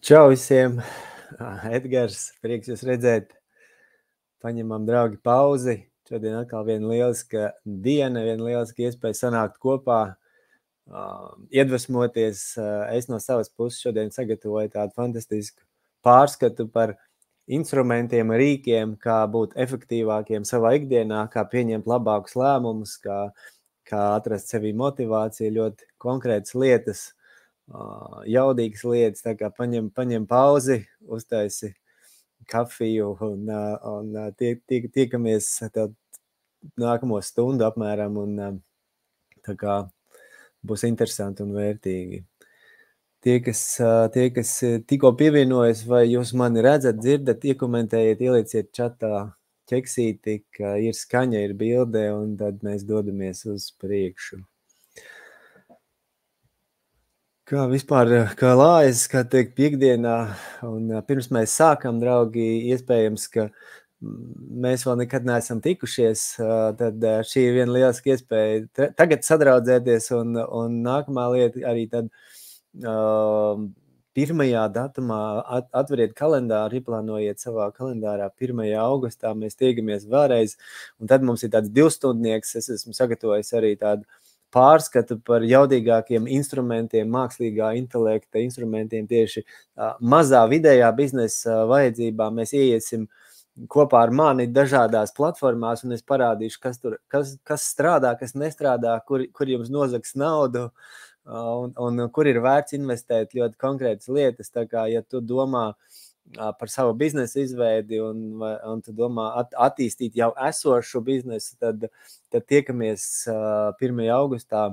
Čau visiem! Edgars, prieks jūs redzēt. Paņemam, draugi, pauzi. Šodien atkal viena lieliska diena, viena lieliska iespēja sanākt kopā, iedvesmoties. Es no savas puses šodien sagatavoju tādu fantastisku pārskatu par instrumentiem, rīkiem, kā būt efektīvākiem savā ikdienā, kā pieņemt labākus lēmumus, kā atrast sevī motivāciju, ļoti konkrētas lietas, jaudīgas lietas, tā kā paņem pauzi, uztaisi kafiju un tiekamies nākamo stundu apmēram, un tā kā būs interesanti un vērtīgi. Tie, kas tikko pievienojas, vai jūs mani redzat, dzirdat, iekomentējiet, ielieciet čatā ķeksīti, ka ir skaņa, ir bilde, un tad mēs dodamies uz priekšu. Kā vispār, kā lājas, kā teikt, piekdienā, un pirms mēs sākam, draugi, iespējams, ka mēs vēl nekad neesam tikušies, tad šī ir viena lieliska iespēja tagad sadraudzēties, un nākamā lieta arī tad 1. datumā atveriet kalendāru, ieplānojiet savā kalendārā 1. augustā, mēs tiekamies vēlreiz, un tad mums ir tāds 2-stundnieks, es esmu sagatavojis arī tādu pārskatu par jaudīgākiem instrumentiem, mākslīgā intelekta instrumentiem tieši mazā vidējā biznesa vajadzībām. Mēs ieiesim kopā ar mani dažādās platformās, un es parādīšu, kas strādā, kas nestrādā, kur jums nozags naudu, un kur ir vērts investēt ļoti konkrētas lietas. Tā kā, ja tu domā par savu biznesa izveidi un tu domā attīstīt jau esošu biznesu, tad tiekamies 1. augustā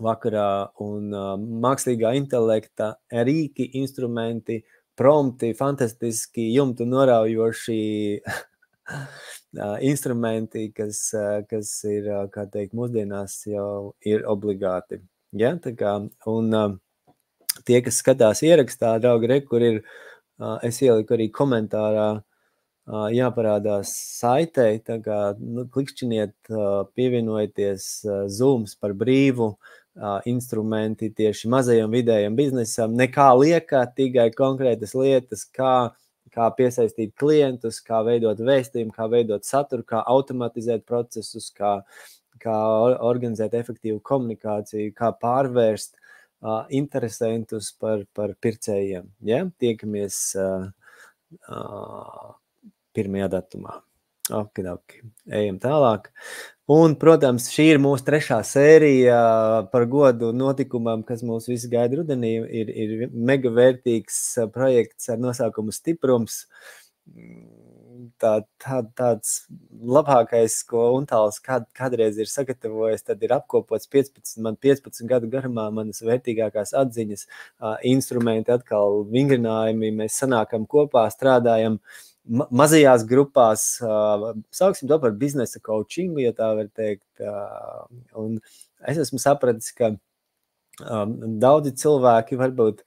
vakarā, un mākslīgā intelekta rīki, instrumenti, prompti, fantastiski jumtu noraujoši instrumenti, kas ir, kā teikt, mūsdienās jau ir obligāti. Ja? Tā kā, un tie, kas skatās ierakstā, draugi, kur ir, es ieliku arī komentārā, jāparādās saitei, tā kā klikšķiniet, pievienojieties Zooms par brīvu, instrumenti tieši mazajam vidējam biznesam, nekā liekā, tikai konkrētas lietas, kā piesaistīt klientus, kā veidot vēstījumu, kā veidot saturu, kā automatizēt procesus, kā organizēt efektīvu komunikāciju, kā pārvērst interesantus par pircējiem. Ja? Tiekamies 1. datumā. Ok, ejam tālāk. Un, protams, šī ir mūsu 3. sērija par godu notikumam, kas mūs visu gaida rudenī. Ir mega vērtīgs projekts ar nosaukumu Stiprums. Tāds labākais, ko Untāls kādreiz ir sagatavojis, tad ir apkopots 15 gadu garumā manas vērtīgākās atziņas, instrumenti, atkal vingrinājumi, mēs sanākam kopā, strādājam mazajās grupās, sauksim to par biznesa coachingu, ja tā var teikt, un es esmu sapratis, ka daudzi cilvēki varbūt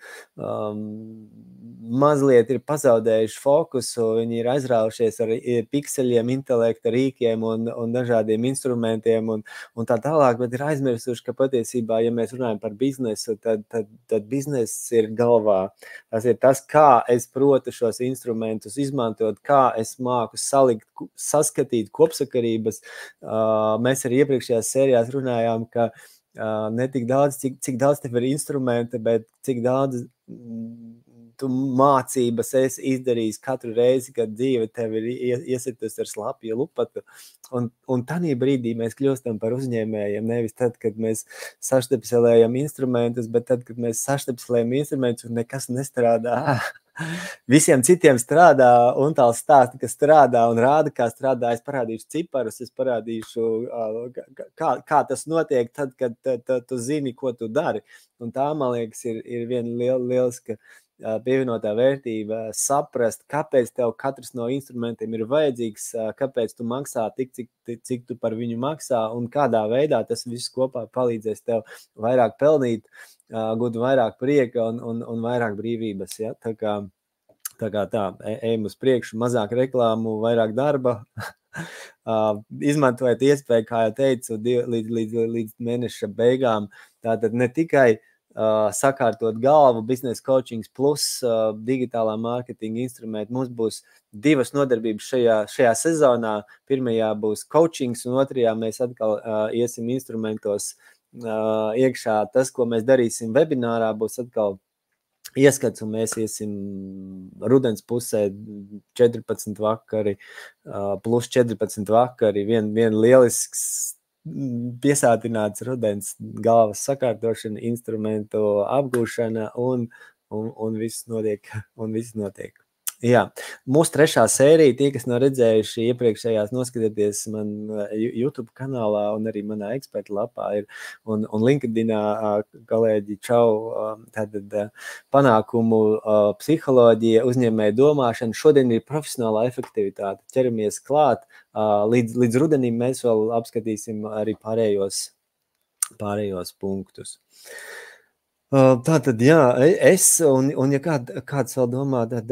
mazliet ir pazaudējuši fokusu, viņi ir aizraujušies ar pikseļiem, intelekta rīkiem un dažādiem instrumentiem un tā tālāk, bet ir aizmirsuši, ka patiesībā, ja mēs runājam par biznesu, tad bizness ir galvā. Tas ir tas, kā es protu šos instrumentus izmantot, kā es māku saskatīt kopsakarības. Mēs arī iepriekšējās sērijās runājām, ka ne tik daudz, cik daudz tev ir instrumenti, bet cik daudz tu mācības esi izdarījis katru reizi, kad dzīve tev ir iesitusi ar slapju lupatu. Un tanī brīdī mēs kļūstam par uzņēmējiem, nevis tad, kad mēs saštepselējam instrumentus, bet tad, kad mēs saštepselējam instrumentus un nekas nestrādā. Visiem citiem strādā, un tā stāsta, ka strādā un rāda, kā strādā. Es parādīšu ciparus, es parādīšu, kā tas notiek tad, kad tu zini, ko tu dari. Un tā, man liekas, ir viena lieliska pievienotā vērtība, saprast, kāpēc tev katrs no instrumentiem ir vajadzīgs, kāpēc tu maksā tik, cik tu par viņu maksā, un kādā veidā tas viss kopā palīdzēs tev vairāk pelnīt, gūt vairāk prieka un vairāk brīvības. Ja? Tā kā ejam uz priekšu, mazāk reklāmu, vairāk darba. Izmantojiet iespēju, kā jau teicu, līdz mēneša beigām. Tātad ne tikai sakārtot galvu, biznesa coachings plus digitālā mārketinga instrumenti. Mums būs 2 nodarbības šajā sezonā. Pirmajā būs coachings, un otrajā mēs atkal iesim instrumentos iekšā. Tas, ko mēs darīsim webinārā, būs atkal ieskats, un mēs iesim rudens pusē 14 vakari, plus 14 vakari, vien lielisks piesātināts rudens galvas sakārtošana, instrumentu apgūšana, un viss notiek. Jā, mūsu 3. sērija, tie, kas nav redzējuši iepriekšējās, noskatieties man YouTube kanālā un arī manā eksperta lapā ir, un LinkedInā kolēģi Čau, tātad panākumu psiholoģija, uzņēmēja domāšana. Šodien ir profesionālā efektivitāte. Ķeramies klāt. Līdz rudenim mēs vēl apskatīsim arī pārējos punktus. Tātad, jā, un ja kāds vēl domā, tad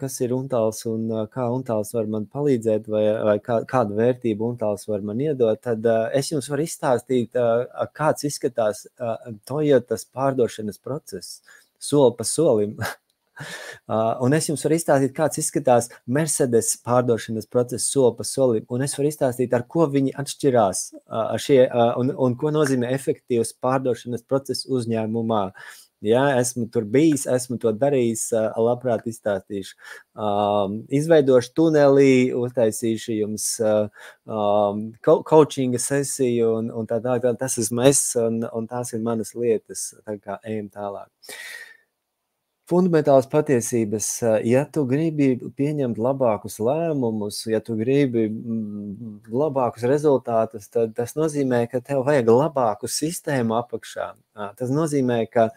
kas ir Untāls un kā Untāls var man palīdzēt vai kādu vērtību Untāls var man iedot, tad es jums varu izstāstīt, kāds izskatās Toyotas pārdošanas process, soli pa solim. Un es jums varu izstāstīt, kāds izskatās Mercedes pārdošanas process soli pa solim, un es varu izstāstīt, ar ko viņi atšķirās un ko nozīmē efektīvs pārdošanas process uzņēmumā. Jā, esmu tur bijis, esmu to darījis, labprāt izstāstīšu. Izveidošu tunelī, uztaisīšu jums coachinga sesiju, un tā. Tas esmu es, un tās ir manas lietas, tā kā ejam tālāk. Fundamentālas patiesības, ja tu gribi pieņemt labākus lēmumus, ja tu gribi labākus rezultātus, tad tas nozīmē, ka tev vajag labāku sistēmu apakšā. Tas nozīmē, ka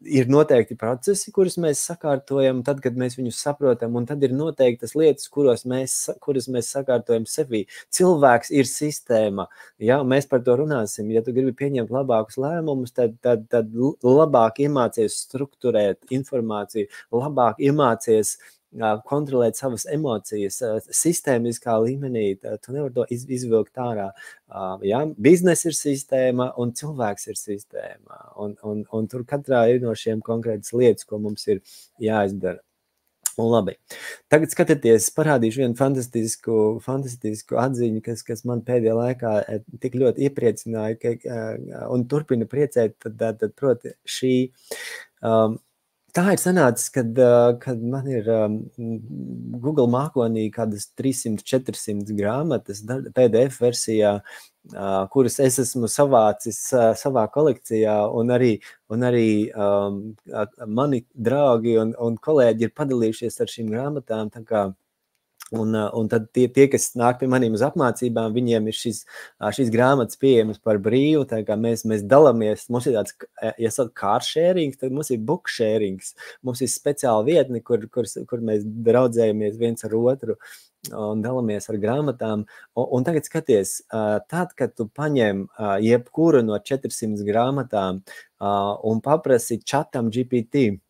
ir noteikti procesi, kurus mēs sakārtojam tad, kad mēs viņus saprotam, un tad ir noteiktas lietas, kuras mēs sakārtojam sevī. Cilvēks ir sistēma, ja, mēs par to runāsim. Ja tu gribi pieņemt labākus lēmumus, tad labāk iemācies strukturēt informāciju, labāk iemācies kontrolēt savas emocijas sistēmiskā līmenī, tu nevar to izvilkt ārā. Ja? Biznes ir sistēma un cilvēks ir sistēma, un tur katrā ir no šiem konkrētas lietas, ko mums ir jāizdara. Un labi, tagad skatieties, parādīšu vienu fantastisku atziņu, kas man pēdējā laikā tik ļoti iepriecināja un turpina priecēt, tad proti šī... Tā ir sanācis, kad man ir Google mākonī kādas 300-400 grāmatas PDF versijā, kuras es esmu savācis savā kolekcijā, un arī mani draugi un kolēģi ir padalījušies ar šīm grāmatām, tā kā. Un tad tie, kas nāk pie maniem uz apmācībām, viņiem ir šīs grāmatas pieejamas par brīvu, tā kā mēs dalāmies, mums ir tāds, ja sauc car sharing, tad mums ir book sharing, mums ir speciāla vietne, kur mēs draudzējamies viens ar otru un dalāmies ar grāmatām, un tagad skaties, tad, kad tu paņem jebkuru no 400 grāmatām un paprasi chatam GPT,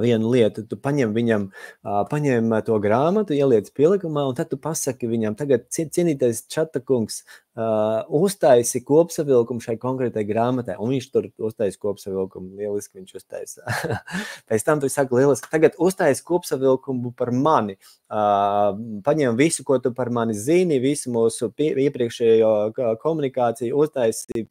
vienu lietu, tu paņem to grāmatu, ieliec pielikumā, un tad tu pasaki viņam, tagad cienītais čata kungs, uztaisi kopsavilkumu šai konkrētai grāmatai, un viņš tur uztaisi kopsavilkumu, lieliski viņš uztaisa. Pēc tam tu saki, lieliski, tagad uztaisi kopsavilkumu par mani, paņem visu, ko tu par mani zini, visu mūsu iepriekšējo komunikāciju, uztaisi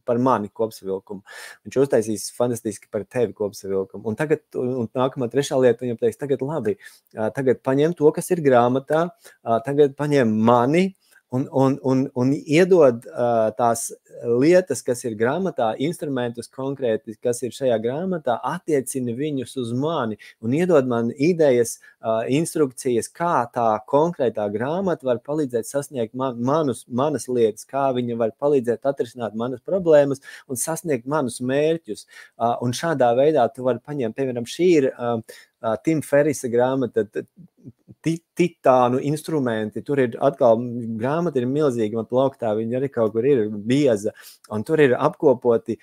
par mani kopsavilkumu. Viņš uztaisīs fantastiski par tevi kopsavilkumu. Un tagad, un nākamā trešā lieta, viņam teiks, tagad labi, tagad paņem to, kas ir grāmatā, tagad paņem mani, un iedod tās lietas, kas ir grāmatā, instrumentus konkrēti, kas ir šajā grāmatā, attiecina viņus uz mani un iedod man idejas, instrukcijas, kā tā konkrētā grāmata var palīdzēt sasniegt manas lietas, kā viņa var palīdzēt atrisināt manas problēmas un sasniegt manus mērķus. Un šādā veidā tu vari paņemt, piemēram, šī ir Tim Ferrisa grāmata, Titānu instrumenti, tur ir atkal grāmata ir milzīga, man plauktā viņa arī kaut kur ir bieza, un tur ir apkopoti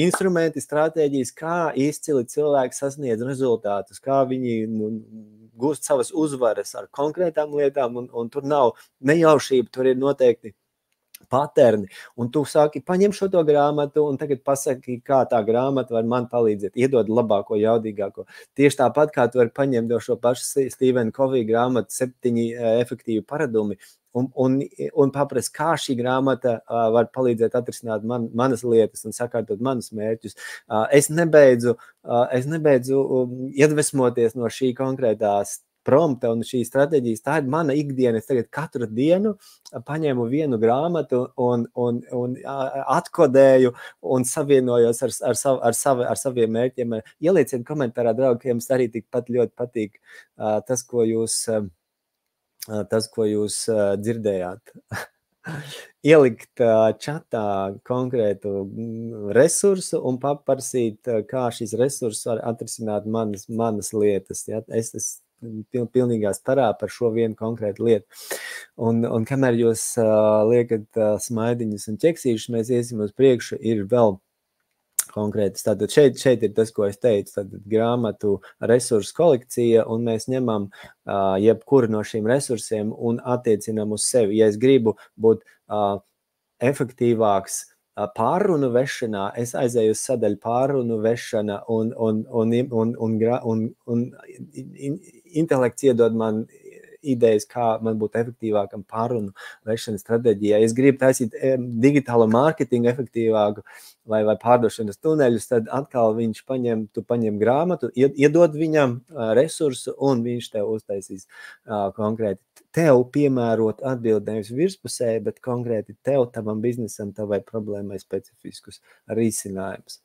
instrumenti, stratēģijas, kā izcili cilvēki sasniedz rezultātus, kā viņi gūst savas uzvaras ar konkrētām lietām, un tur nav nejaušība, tur ir noteikti paterni, un tu saki, paņem šo to grāmatu, un tagad pasaki, kā tā grāmata var man palīdzēt, iedod labāko, jaudīgāko. Tieši tāpat, kā tu vari paņemt šo pašu Stephen Covey grāmatu 7 efektīvi paradumi, un paprast, kā šī grāmata var palīdzēt atrisināt manas lietas un sakārtot manus mērķus. Es nebeidzu iedvesmoties no šī konkrētās prompta un šī strateģijas. Tā ir mana ikdiena. Es tagad katru dienu paņēmu vienu grāmatu un atkodēju un savienojos ar saviem mērķiem. Ielieciet komentārā, draugi, ka jums arī tikpat ļoti patīk tas, ko jūs dzirdējāt. Ielikt čatā konkrētu resursu un paprasīt, kā šis resurs var atrisināt manas lietas. Ja? Es pilnīgā starā par šo vienu konkrētu lietu. Un kamēr jūs liekat smaidiņus un ķeksīšus, mēs iesim uz priekšu, ir vēl konkrētas. Tātad šeit ir tas, ko es teicu, tātad grāmatu resursu kolekcija, un mēs ņemam jebkuru no šīm resursiem un attiecinām uz sevi. Ja es gribu būt efektīvāks pārrunu vešanā, es aizēju uz sadaļu pārrunu vešana un intelekts iedod man idejas, kā man būtu efektīvākam pārrunu vešanas stratēģijā. Es gribu taisīt digitālo mārketingu efektīvāku vai pārdošanas tuneļus, tad atkal tu paņem grāmatu, iedod viņam resursu un viņš tev uztaisīs konkrēti tev piemērot atbildi nevis virspusē, bet konkrēti tev, tavam biznesam, tavai problēmai specifiskus risinājumus.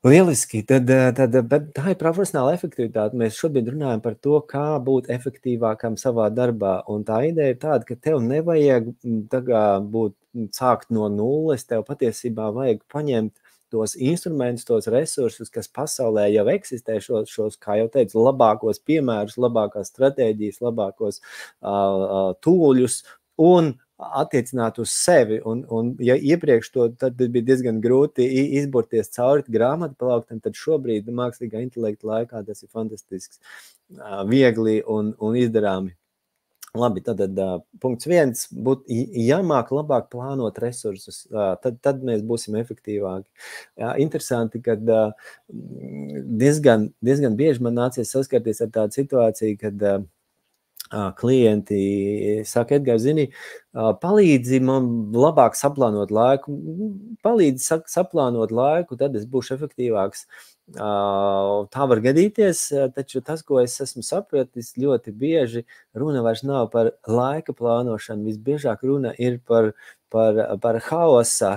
Lieliski, tad tā ir profesionāla efektivitāte. Mēs šobrīd runājam par to, kā būt efektīvākam savā darbā, un tā ideja ir tāda, ka tev nevajag sākt no nulles, tev patiesībā vajag paņemt tos instrumentus, tos resursus, kas pasaulē jau eksistē, šos, kā jau teicu, labākos piemērus, labākās stratēģijas, labākos tūļus un attiecināt uz sevi. Un ja iepriekš tad bija diezgan grūti izburties cauri grāmatu plauktam, tad šobrīd mākslīgā intelekta laikā tas ir fantastisks, viegli un izdarāmi. Labi, tad punkts 1, jāmāk labāk plānot resursus, tad mēs būsim efektīvāki. Interesanti, ka diezgan bieži man nācies saskarties ar tādu situāciju, kad klienti saka, Edgars, zini, palīdzi man labāk saplānot laiku, tad es būšu efektīvāks. Tā var gadīties, taču tas, ko es esmu sapratis, ļoti bieži runa vairs nav par laika plānošanu, visbiežāk runa ir par haosa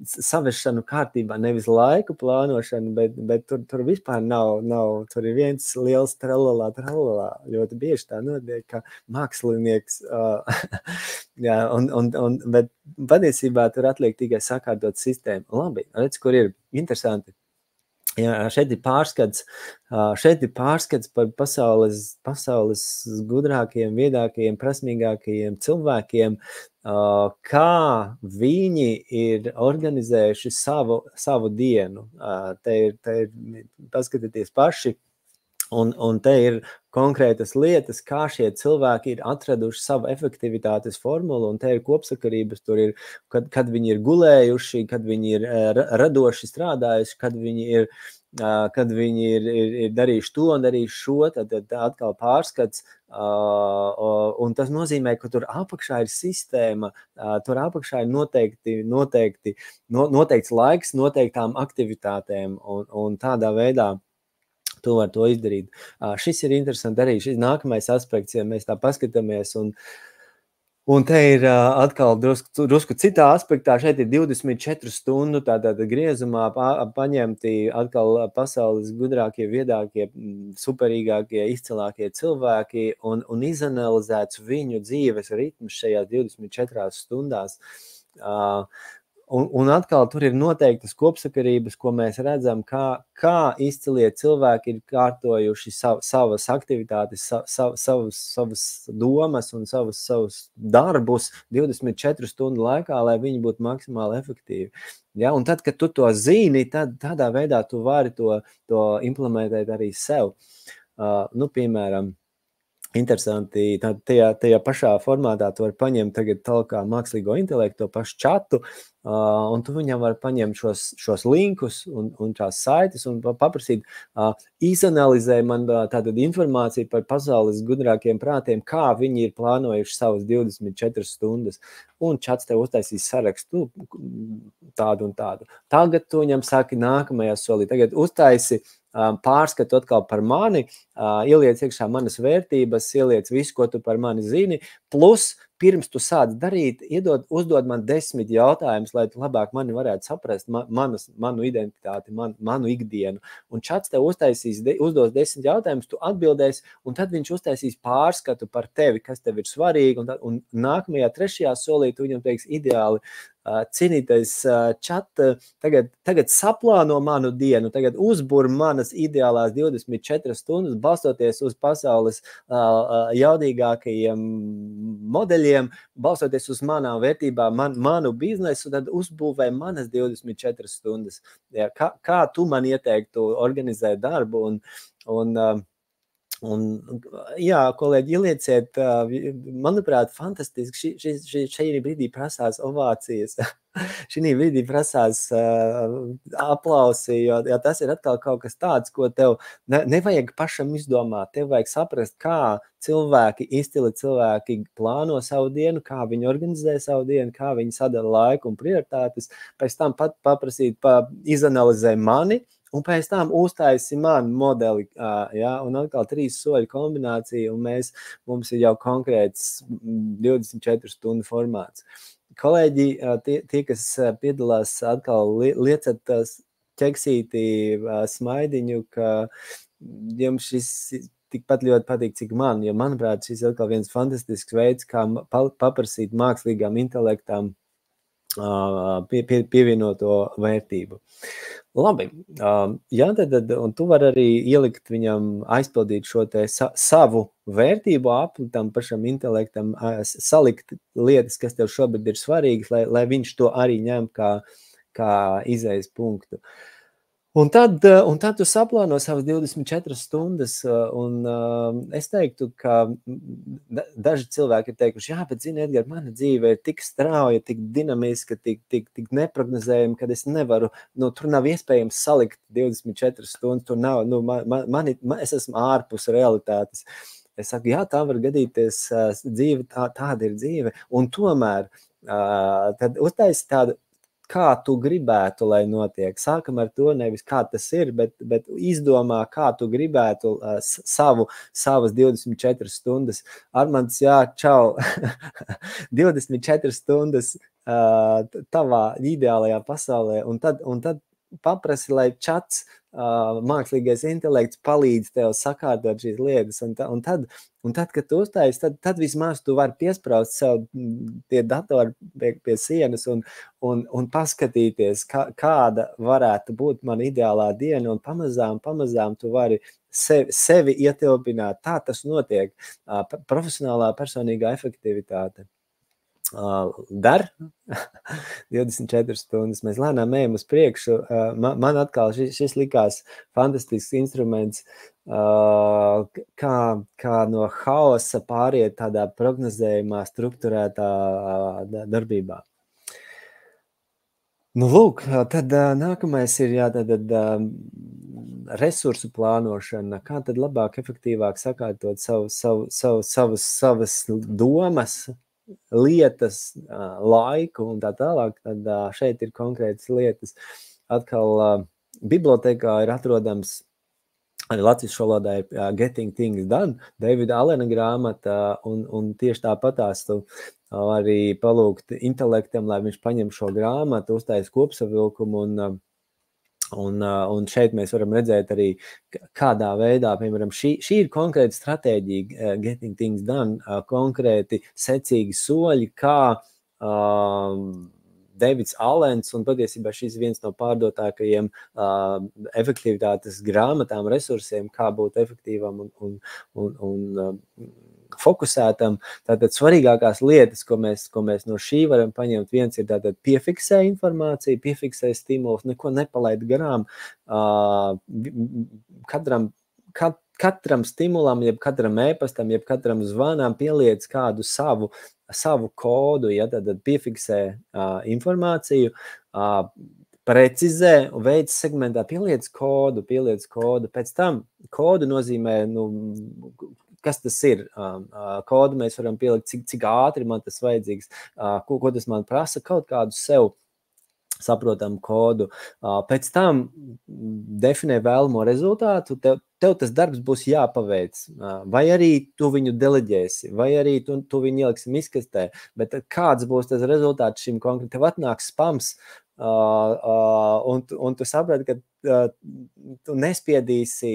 savešanu kārtībā, nevis laiku plānošanu, bet tur vispār nav, tur ir viens liels tralalā, ļoti bieži tā notiek, ka mākslinieks, bet patiesībā tur atliek tikai sakārtot sistēmu. Labi, redz, kur ir interesanti. Jā, šeit ir pārskats par pasaules gudrākajiem, viedākajiem, prasmīgākajiem cilvēkiem, kā viņi ir organizējuši savu dienu. Te ir paskatieties paši, un te ir konkrētas lietas, kā šie cilvēki ir atraduši savu efektivitātes formulu, un te ir kopsakarības, tur ir, kad viņi ir gulējuši, kad viņi ir radoši strādājuši, kad viņi ir darījuši to un darījuši šo, tad atkal pārskats, un tas nozīmē, ka tur apakšā ir sistēma, tur apakšā ir noteikts laiks noteiktām aktivitātēm, un tādā veidā tu var to izdarīt. Šis ir interesanti arī, šis nākamais aspekts, ja mēs tā paskatāmies, un te ir atkal drusku citā aspektā, šeit ir 24 stundu tātad griezumā paņemti atkal pasaules gudrākie, viedākie, superīgākie, izcilākie cilvēki un izanalizēts viņu dzīves ritmus šajās 24 stundās. Un atkal tur ir noteiktas kopsakarības, ko mēs redzam, kā izcilie cilvēki ir kārtojuši savas aktivitātes, savas domas un savus darbus 24 stundu laikā, lai viņi būtu maksimāli efektīvi. Ja? Un tad, kad tu to zini, tādā veidā tu vari to implementēt arī sev. Piemēram, interesanti, tad tajā pašā formātā tu vari paņemt tagad kā mākslīgo intelektu, to pašu čatu, un tu viņam var paņemt šos linkus un tās saites un paprasīt, izanalizē man tātad informāciju par pasaules gudrākiem prātiem, kā viņi ir plānojuši savas 24 stundas, un čats tev uztaisīs sarakstu tādu un tādu. Tagad tu viņam saki nākamajā solī, tagad uztaisi pārskatu atkal par mani, ieliec iekšā manas vērtības, ieliec visu, ko tu par mani zini, plus pirms tu sāc darīt, uzdod man 10 jautājumus, lai tu labāk mani varētu saprast, manu identitāti, manu ikdienu. Un čats tev uzdos 10 jautājumus, tu atbildēsi, un tad viņš uztaisīs pārskatu par tevi, kas tev ir svarīgi, un nākamajā 3. solī tu viņam teiks ideāli, cienītais čat, tagad saplāno manu dienu, tagad uzbur manas ideālās 24 stundas, balstoties uz pasaules jaudīgākajiem modeļiem, balstoties uz manām vērtībām, manu biznesu, tad uzbūvē manas 24 stundas. Ja, kā tu man ieteiktu organizēt darbu un jā, kolēģi, ielieciet, manuprāt, fantastiski, šī brīdī prasās ovācijas, šī brīdī prasās aplausi, jo tas ir atkal kaut kas tāds, ko tev nevajag pašam izdomāt, tev vajag saprast, kā izcili cilvēki plāno savu dienu, kā viņi organizē savu dienu, kā viņi sadala laiku un prioritātes, pēc tam paprasīt, izanalizē mani, un pēc tam uztaisi manu modeli, ja, un atkal 3 soļu kombinācija, un mums ir jau konkrēts 24 stundu formāts. Kolēģi, tie kas piedalās, atkal liecat ķeksīti smaidiņu, ka jums šis tikpat ļoti patīk, cik man, jo manuprāt, šis ir atkal viens fantastisks veids, kā paprasīt mākslīgām intelektām pievienoto vērtību. Labi, jā, tad, un tu vari arī ielikt viņam, aizpildīt šo te savu vērtību apli tam pašam intelektam, salikt lietas, kas tev šobrīd ir svarīgas, lai viņš to arī ņem kā izejas punktu. Un tad tu saplāno savas 24 stundas, un es teiktu, ka daži cilvēki ir teikuši, jā, bet zini, Edgar, mana dzīve ir tik strauja, tik dinamiska, tik neprognozējama, kad es nevaru, tur nav iespējams salikt 24 stundas, tur nav, es esmu ārpus realitātes. Es saku, jā, tā var gadīties dzīve, tāda ir dzīve, un tomēr tad uztaisi tādu, kā tu gribētu, lai notiek. Sākam ar to nevis kā tas ir, bet izdomā, kā tu gribētu savas 24 stundas. Armands, jā, čau, 24 stundas tavā ideālajā pasaulē, un tad paprasi, lai čats, mākslīgais intelekts palīdz tev sakārtot šīs lietas, un tad, kad tu uztaisi, tad vismaz tu vari piespraust sev pie datora pie sienas un paskatīties, kāda varētu būt mana ideālā diena, un pamazām tu vari sevi ietilpināt. Tā tas notiek. Profesionālā personīgā efektivitāte. Dar 24 stundas. Mēs lēnām ejam uz priekšu. Man atkal šis likās fantastisks instruments, kā no haosa pāriet tādā prognozējumā, strukturētā darbībā. Lūk, tad nākamais ir resursu plānošana. Kā tad labāk, efektīvāk sakārtot savas domas, lietas, laiku un tā tālāk, tad šeit ir konkrētas lietas. Atkal bibliotēkā ir atrodams, arī latviešu valodā ir Getting Things Done, Davida Allena grāmata, un tieši tāpatās tu arī palūgt intelektam, lai viņš paņem šo grāmatu, uztais kopsavilkumu, un šeit mēs varam redzēt arī, kādā veidā, piemēram, šī ir konkrēta stratēģija, Getting Things Done, konkrēti secīgi soļi, kā Davids Allens, un patiesībā šis viens no pārdotākajiem efektivitātes grāmatām, resursiem, kā būt efektīvam un fokusētam. Tātad svarīgākās lietas, ko mēs no šī varam paņemt, viens ir tātad piefiksē informāciju, piefiksē stimulus, neko nepalaid garām. katram stimulam, jeb katram ēpastam, jeb katram zvanām pieliec kādu savu kodu, ja, tad piefiksē informāciju, precizē un veids segmentā, pieliec kodu, pēc tam kodu nozīmē, kas tas ir, kodu mēs varam pielikt, cik ātri man tas vajadzīgs, ko tas man prasa, kaut kādu sev saprotam kodu. Pēc tam definē vēlamo rezultātu, tev tas darbs būs jāpaveic, vai arī tu viņu deleģēsi, vai arī tu viņu ieliksi miskastē, bet kāds būs tas rezultāts šim konkrēti, tev atnāks spams, un tu saprati, ka tu nespiedīsi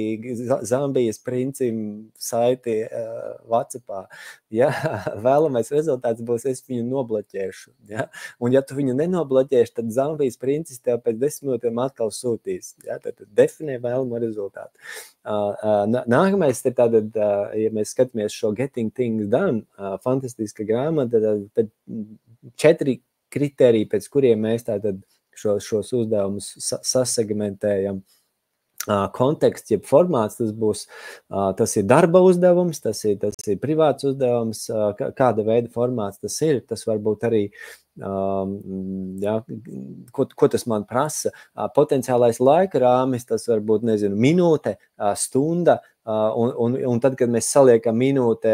Zambijas princim saiti WhatsAppā. Ja? Vēlamais rezultāts būs, es viņu nobloķēšu. Ja? Un ja tu viņu nenobloķēši, tad Zambijas princis tev pēc 10 minūtēm atkal sūtīs. Ja? Tad definē vēlamo rezultātu. Nākamais ir tātad, ja mēs skatāmies šo Getting Things Done, fantastiska grāmata, tad 4 kriteriji, pēc kuriem mēs tātad šos uzdevumus sasegmentējam. Konteksts, jeb formāts, tas ir darba uzdevums, tas ir privāts uzdevums, kāda veida formāts tas ir, tas varbūt arī, ja, ko tas man prasa, potenciālais laika rāmis, tas varbūt, nezinu, minūte, stunda, un tad, kad mēs saliekam minūte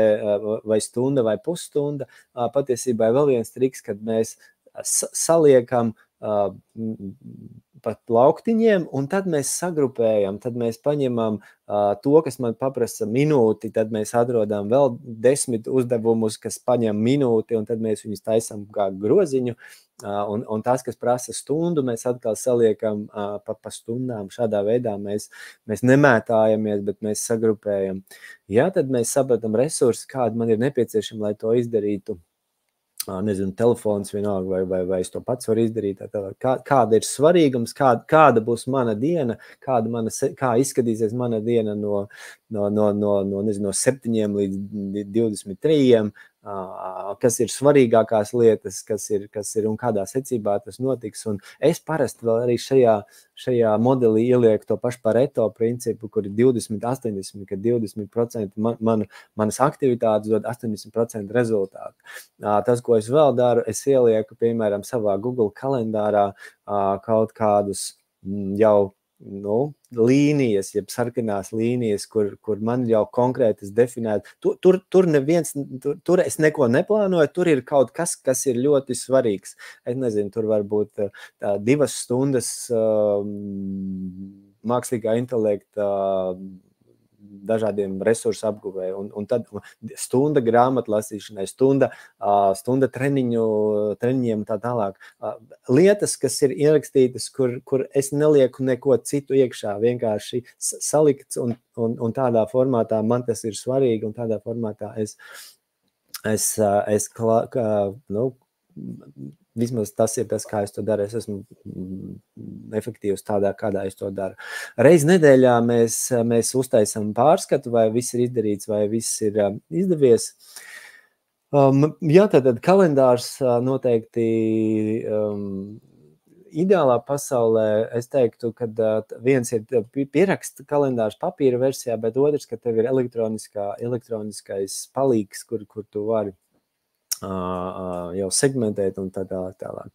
vai stunda vai pusstunda, patiesībā vēl viens triks, kad mēs saliekam pa plauktiņiem, un tad mēs sagrupējam, tad mēs paņemam to, kas man paprasa minūti, tad mēs atrodam vēl 10 uzdevumus, kas paņem minūti, un tad mēs viņus taisam kā groziņu, un tās, kas prasa stundu, mēs atkal saliekam pa stundām. Šādā veidā mēs nemētājamies, bet mēs sagrupējam. Ja, tad mēs sapratam resursi, kādi man ir nepieciešami, lai to izdarītu. Nezinu, telefons vienalga, vai es to pats varu izdarīt. Kāda ir svarīgums, kāda būs mana diena, kā izskatīsies mana diena no 7 līdz 23, kas ir svarīgākās lietas, kas ir un kādā secībā tas notiks. Un es parasti vēl arī šajā modelī ielieku to pašu Pareto principu, kur ir 20-80, kad 20% manas aktivitātes dod 80% rezultātu. Tas, ko es vēl daru, es ielieku, piemēram, savā Google kalendārā kaut kādus jau līnijas, jeb sarkanās līnijas, kur man jau konkrētas definēt. Tur es neko neplānoju, tur ir kaut kas ir ļoti svarīgs. Es nezinu, tur varbūt 2 stundas mākslīgā intelekta dažādiem resursu apguvē, un tad stunda grāmatlasīšanai, stunda treniņiem tā tālāk. Lietas, kas ir ierakstītas, kur es nelieku neko citu iekšā, vienkārši salikts, un tādā formātā man tas ir svarīgi, un tādā formātā vismaz tas ir tas, kā es to daru. Es esmu efektīvs tādā, kādā es to daru. Reiz nedēļā mēs uztaisam pārskatu, vai viss ir izdarīts, vai viss ir izdevies. Jā, tad kalendārs noteikti ideālā pasaulē, es teiktu, ka viens ir pieraksta kalendārs papīra versijā, bet otrs, ka tev ir elektroniskais palīgs, kur tu vari jau segmentēt un tā tālāk.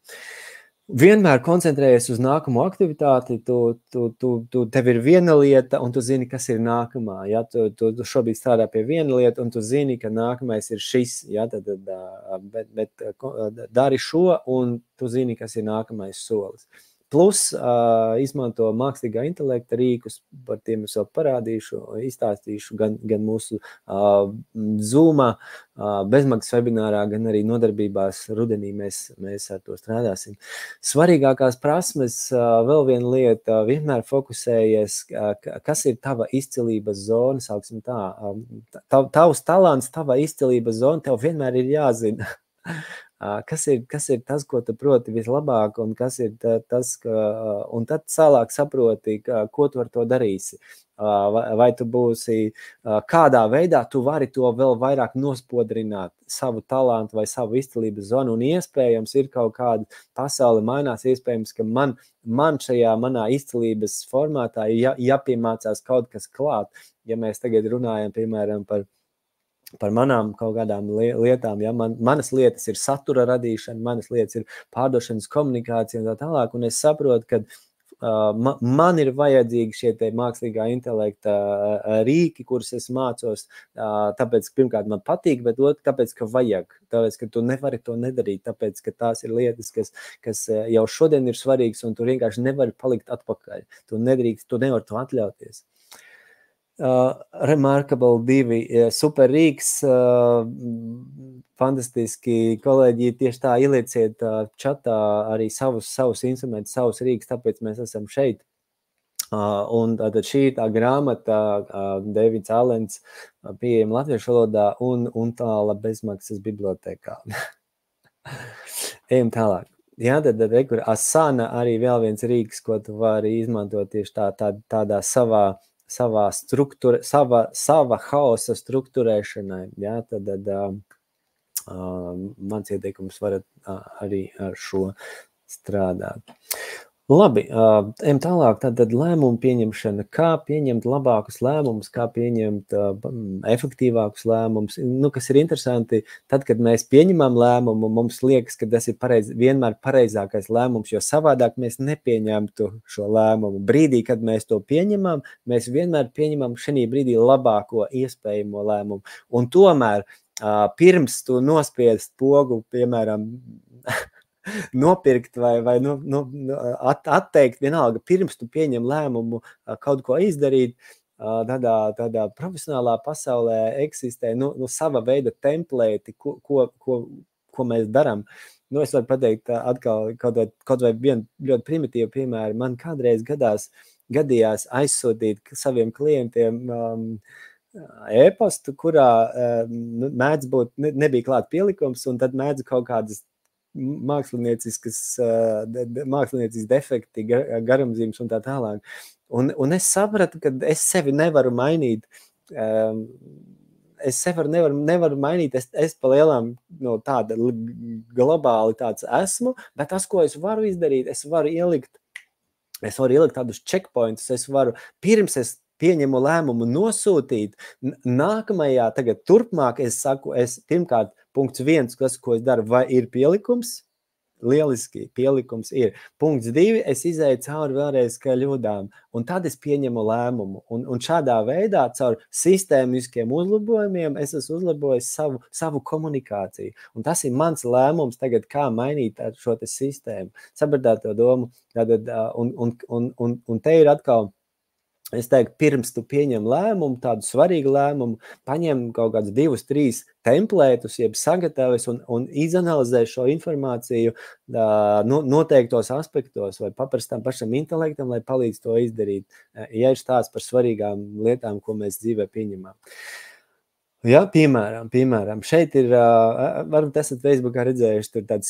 Vienmēr koncentrējies uz nākamo aktivitāti, tev ir viena lieta, un tu zini, kas ir nākamā. Ja? Tu šobrīd strādā pie viena lieta, un tu zini, ka nākamais ir šis. Ja? Bet dari šo, un tu zini, kas ir nākamais solis. Plus izmanto mākslīgā intelekta rīkus, par tiem es vēl parādīšu, izstāstīšu gan mūsu Zoomā, bezmaksas webinārā, gan arī nodarbībās rudenī mēs ar to strādāsim. Svarīgākās prasmes, vēl viena lieta, vienmēr fokusējies, kas ir tava izcilības zona, sauksim tā. Tavs talants, tava izcilības zona, tev vienmēr ir jāzina. kas ir tas, ko tu proti vislabāk, un kas ir tas, un tad tālāk saproti, ko tu ar to darīsi. Vai tu būsi, kādā veidā tu vari to vēl vairāk nospodrināt, savu talantu vai savu izcilības zonu, un iespējams ir kaut kāda pasaule mainās, iespējams, ka man šajā manā izcilības formātā jāpiemācās kaut kas klāt, ja mēs tagad runājam, piemēram, par manām kaut kādām lietām, ja manas lietas ir satura radīšana, manas lietas ir pārdošanas komunikācija un tā tālāk, un es saprotu, ka man ir vajadzīgi šie te mākslīgā intelekta rīki, kurus es mācos, tāpēc, pirmkārt, man patīk, bet tāpēc, ka vajag, tāpēc, ka tu nevari to nedarīt, tāpēc, ka tās ir lietas, kas jau šodien ir svarīgas, un tu vienkārši nevari palikt atpakaļ. Tu nevari to atļauties. Remarkable 2, super rīks, fantastiski kolēģi, tieši tā ielieciet čatā arī savus instrumentus, savus rīks, tāpēc mēs esam šeit. Un tad šī ir tā grāmata, Davids Allens, pieejama latviešu valodā un tāla bezmaksas bibliotēkā. Ejam tālāk. Jā, tad kur Asana arī vēl viens rīks, ko tu vari izmantot tieši tādā savā struktūra, sava haosa struktūrēšanai. Jā, tad mans ieteikums varat arī ar šo strādāt. Labi, ejam tālāk, tad lēmumu pieņemšana, kā pieņemt labākus lēmumus, kā pieņemt efektīvākus lēmumus. Kas ir interesanti, tad, kad mēs pieņemam lēmumu, mums liekas, ka tas ir vienmēr pareizākais lēmums, jo savādāk mēs nepieņemtu šo lēmumu. Brīdī, kad mēs to pieņemam, mēs vienmēr pieņemam šajā brīdī labāko iespējamo lēmumu. Un tomēr, pirms tu nospiedst pogu, piemēram, nopirkt vai atteikt, vienalga, pirms tu pieņem lēmumu kaut ko izdarīt, tādā profesionālā pasaulē eksistē sava veida templēti, ko mēs darām. Es varu pateikt atkal kaut vai vienu ļoti primitīvu piemēru. Man kādreiz gadījās aizsūtīt saviem klientiem e-pastu, kurā mēdz būt, nebija klāt pielikums, un tad mēdz kaut kādas māksliniecisks defekti, garumzīmes un tā tālāk. Un es sapratu, ka es sevi nevaru mainīt. Es sevi nevaru mainīt. Es pa lielām tāda globāli tāds esmu, bet tas, ko es varu izdarīt, es varu ielikt tādus checkpointus, pirms es pieņemu lēmumu nosūtīt. Nākamajā, tagad turpmāk, es saku, pirmkārt, punkts 1, ko es daru, vai ir pielikums? Lieliski, pielikums ir. Punkts 2, es izēju cauri vēlreiz kļūdām, un tad es pieņemu lēmumu. Un šādā veidā, caur sistēmiskiem uzlabojumiem, es esmu uzlabojis savu komunikāciju. Un tas ir mans lēmums tagad, kā mainīt šo te sistēmu. Sapratāt to domu? Un te ir atkal, es teiktu, pirms tu pieņem lēmumu, tādu svarīgu lēmumu, paņem kaut kādus 2-3 templētus, jeb sagatavojas un izanalizē šo informāciju noteiktos aspektos vai paprastam pašam intelektam, lai palīdz to izdarīt, ja ir stāsts par svarīgām lietām, ko mēs dzīvē pieņemam. Jā, piemēram, šeit ir, varbūt esat Facebookā redzējuši, tur tāds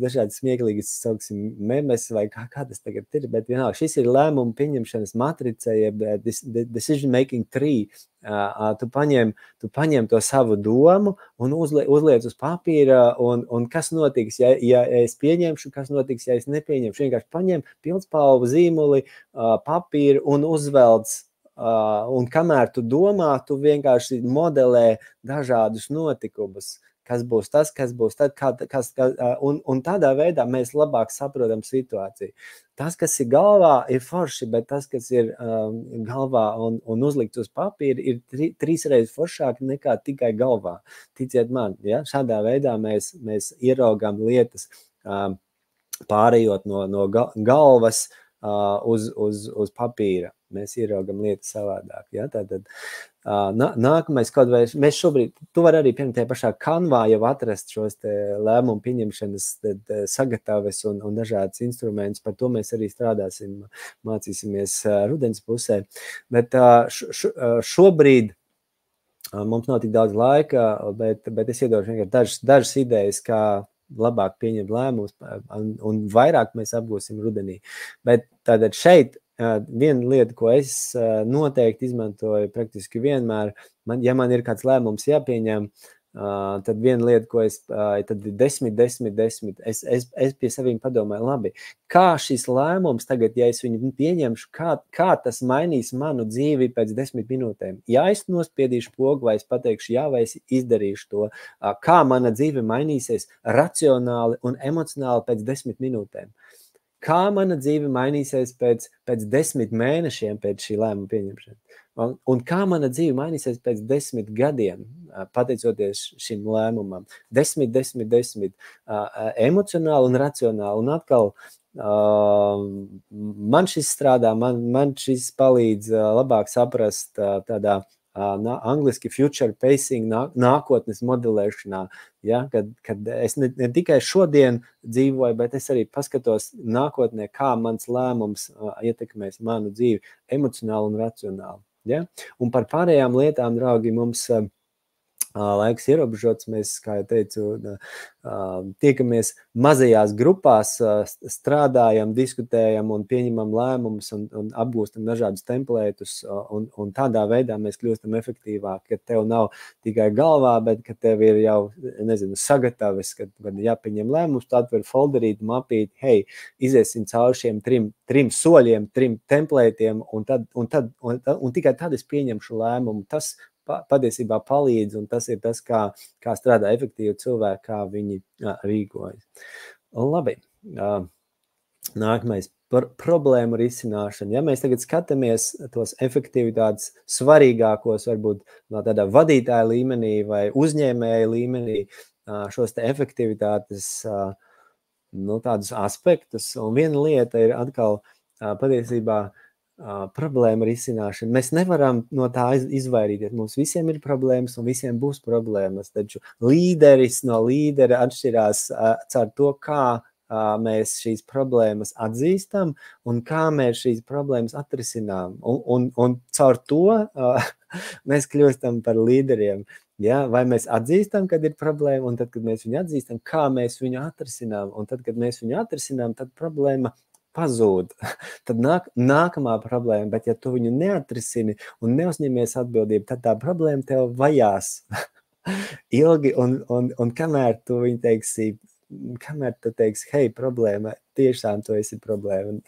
dažādi smieklīgas, sauksim, memes vai kā tas tagad ir, bet vienalga, šis ir lēmumu pieņemšanas matrica, jeb decision making tree. Tu paņem to savu domu un uzliec uz papīra, un kas notiks, ja es pieņemšu, kas notiks, ja es nepieņemšu. Vienkārši paņem pildspalvu zīmuli, papīru un uzvelc. Un kamēr tu domā, tu vienkārši modelē dažādus notikumus, kas būs tas, kas būs tad, un tādā veidā mēs labāk saprotam situāciju. Tas, kas ir galvā, ir forši, bet tas, kas ir galvā un uzlikts uz papīra, ir 3 reizes foršāk nekā tikai galvā. Ticiet man, ja? Šādā veidā mēs ieraugām lietas, pārējot no galvas uz papīra. Mēs ieraugam lietas savādāk. Ja? Tātad nākamais, kaut vai mēs šobrīd, tu vari arī pirms tajā pašā Canvā jau atrast šos te lēmumu pieņemšanas sagataves un dažādas instrumentus. Par to mēs arī strādāsim, mācīsimies rudens pusē. Bet šobrīd mums nav tik daudz laika, bet es iedošu vienkārši dažas idejas, labāk pieņemt lēmumus, un vairāk mēs apgūsim rudenī. Bet tātad šeit viena lieta, ko es noteikti izmantoju praktiski vienmēr, ja man ir kāds lēmums jāpieņem, tad viena lieta, ko tad 10. Es pie saviem padomāju, labi, kā šis lēmums tagad, ja es viņu pieņemšu, kā tas mainīs manu dzīvi pēc 10 minūtēm? Ja es nospiedīšu pogu, vai es pateikšu jā, vai es izdarīšu to, kā mana dzīve mainīsies racionāli un emocionāli pēc 10 minūtēm? Kā mana dzīve mainīsies pēc 10 mēnešiem pēc šī lēmuma pieņemšana? Un kā mana dzīve mainīsies pēc 10 gadiem, pateicoties šim lēmumam? 10, emocionāli un racionāli. Un atkal, man šis strādā, man šis palīdz labāk saprast tādā angliski future pacing, nākotnes modelēšanā, ja, kad es ne tikai šodien dzīvoju, bet es arī paskatos nākotnē, kā mans lēmums ietekmēs manu dzīvi emocionāli un racionāli. Ja? Un par pārējām lietām, draugi, mums laiks ierobežots, mēs, kā jau teicu, tiekamies mazajās grupās, strādājam, diskutējam un pieņemam lēmumus un apgūstam dažādus templētus, un tādā veidā mēs kļūstam efektīvāki, ka tev nav tikai galvā, bet ka tev ir jau, sagatavs, kad jāpieņem lēmums, tu atver folderīt, mapīt, hei, iziesim cauri šiem trim soļiem, 3 templētiem, un tikai tad es pieņemšu lēmumu. Tas patiesībā palīdz, un tas ir tas, kā strādā efektīvi cilvēki, kā viņi rīkojas. Labi, nākamais problēmu risināšana. Ja mēs tagad skatāmies tos efektivitātes svarīgākos, varbūt no tādā vadītāja līmenī vai uzņēmēja līmenī, šos te efektivitātes tādus aspektus, un viena lieta ir atkal patiesībā problēma risināšana. Mēs nevaram no tā izvairīties. Mums visiem ir problēmas un visiem būs problēmas, taču līderis no līdera atšķirās caur to, kā mēs šīs problēmas atzīstam un kā mēs šīs problēmas atrisinām. Un caur to mēs kļūstam par līderiem. Ja? Vai mēs atzīstam, kad ir problēma, un tad, kad mēs viņu atzīstam, kā mēs viņu atrisinām. Un tad, kad mēs viņu atrisinām, tad problēma pazūd. Tad nākamā problēma, bet ja tu viņu neatrisini un neuzņemies atbildību, tad tā problēma tev vajās ilgi, un kamēr tu viņu teiksi, hei, problēma, tiešām tu esi problēma,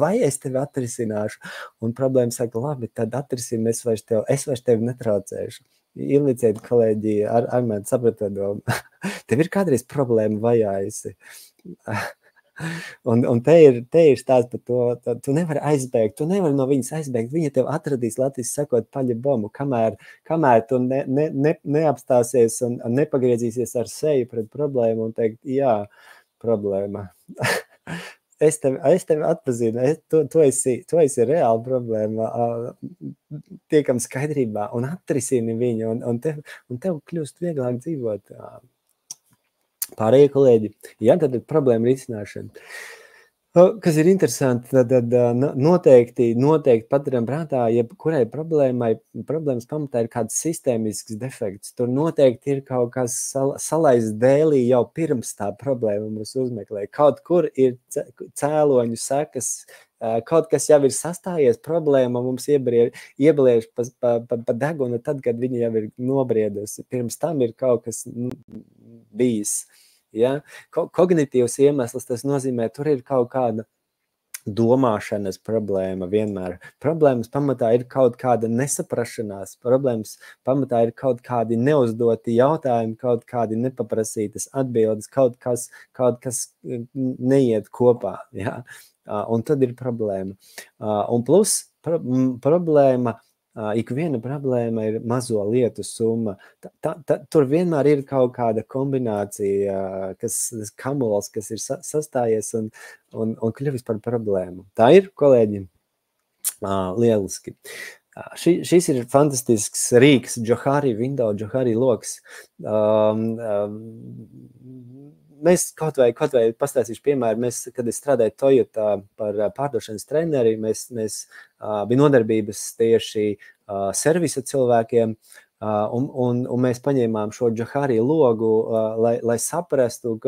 vai es tevi atrisināšu, un problēma saka, labi, tad atrisini, es vairs tevi netraucēšu. Ieliciet, kolēģi, ar mani sapratot domu. Tev ir kādreiz problēma vajājusi. Un te ir stāsts par to, tu nevari aizbēgt, tu nevari no viņas aizbēgt, viņa tev atradīs, latviski sakot, paļa bombu, kamēr tu neapstāsies un nepagriezīsies ar seju pret problēmu un teikt, jā, problēma. Es tevi atpazinu, tu esi reāla problēma, tiekam skaidrībā un atrisini viņu, un tev kļūst vieglāk dzīvot. Pārējie kolēģi, ja, tad ir problēma risināšana. Kas ir interesanti, tad noteikti paturam prātā, ja kurai problēmas pamatā ir kāds sistēmisks defekts. Tur noteikti ir kaut kas salaists dēlī jau pirms tā problēma mūs uzmeklē. Kaut kur ir cēloņu sekas, kaut kas jau ir sastājies, problēma mums iebliež pa degunu tad, kad viņa jau ir nobriedusi. Pirms tam ir kaut kas bijis. Ja? Kognitīvs iemesls, tas nozīmē, tur ir kaut kāda domāšanas problēma vienmēr. Problēmas pamatā ir kaut kāda nesaprašanās, problēmas pamatā ir kaut kādi neuzdoti jautājumi, kaut kādi nepaprasītas atbildes, kaut kas neiet kopā. Ja? Un tad ir problēma. Un plus problēma, ikviena problēma ir mazo lietu summa. Tur vienmēr ir kaut kāda kombinācija, kamols, kas ir sastājies un kļuvis par problēmu. Tā ir, kolēģi, lieliski. Šis ir fantastisks rīks, Johari window, Johari loks. Mēs kaut vai pastāstīšu piemēru, kad es strādāju Toyota par pārdošanas treneri, mēs bija nodarbības tieši servisa cilvēkiem, Un mēs paņēmām šo Johari logu, lai saprastu,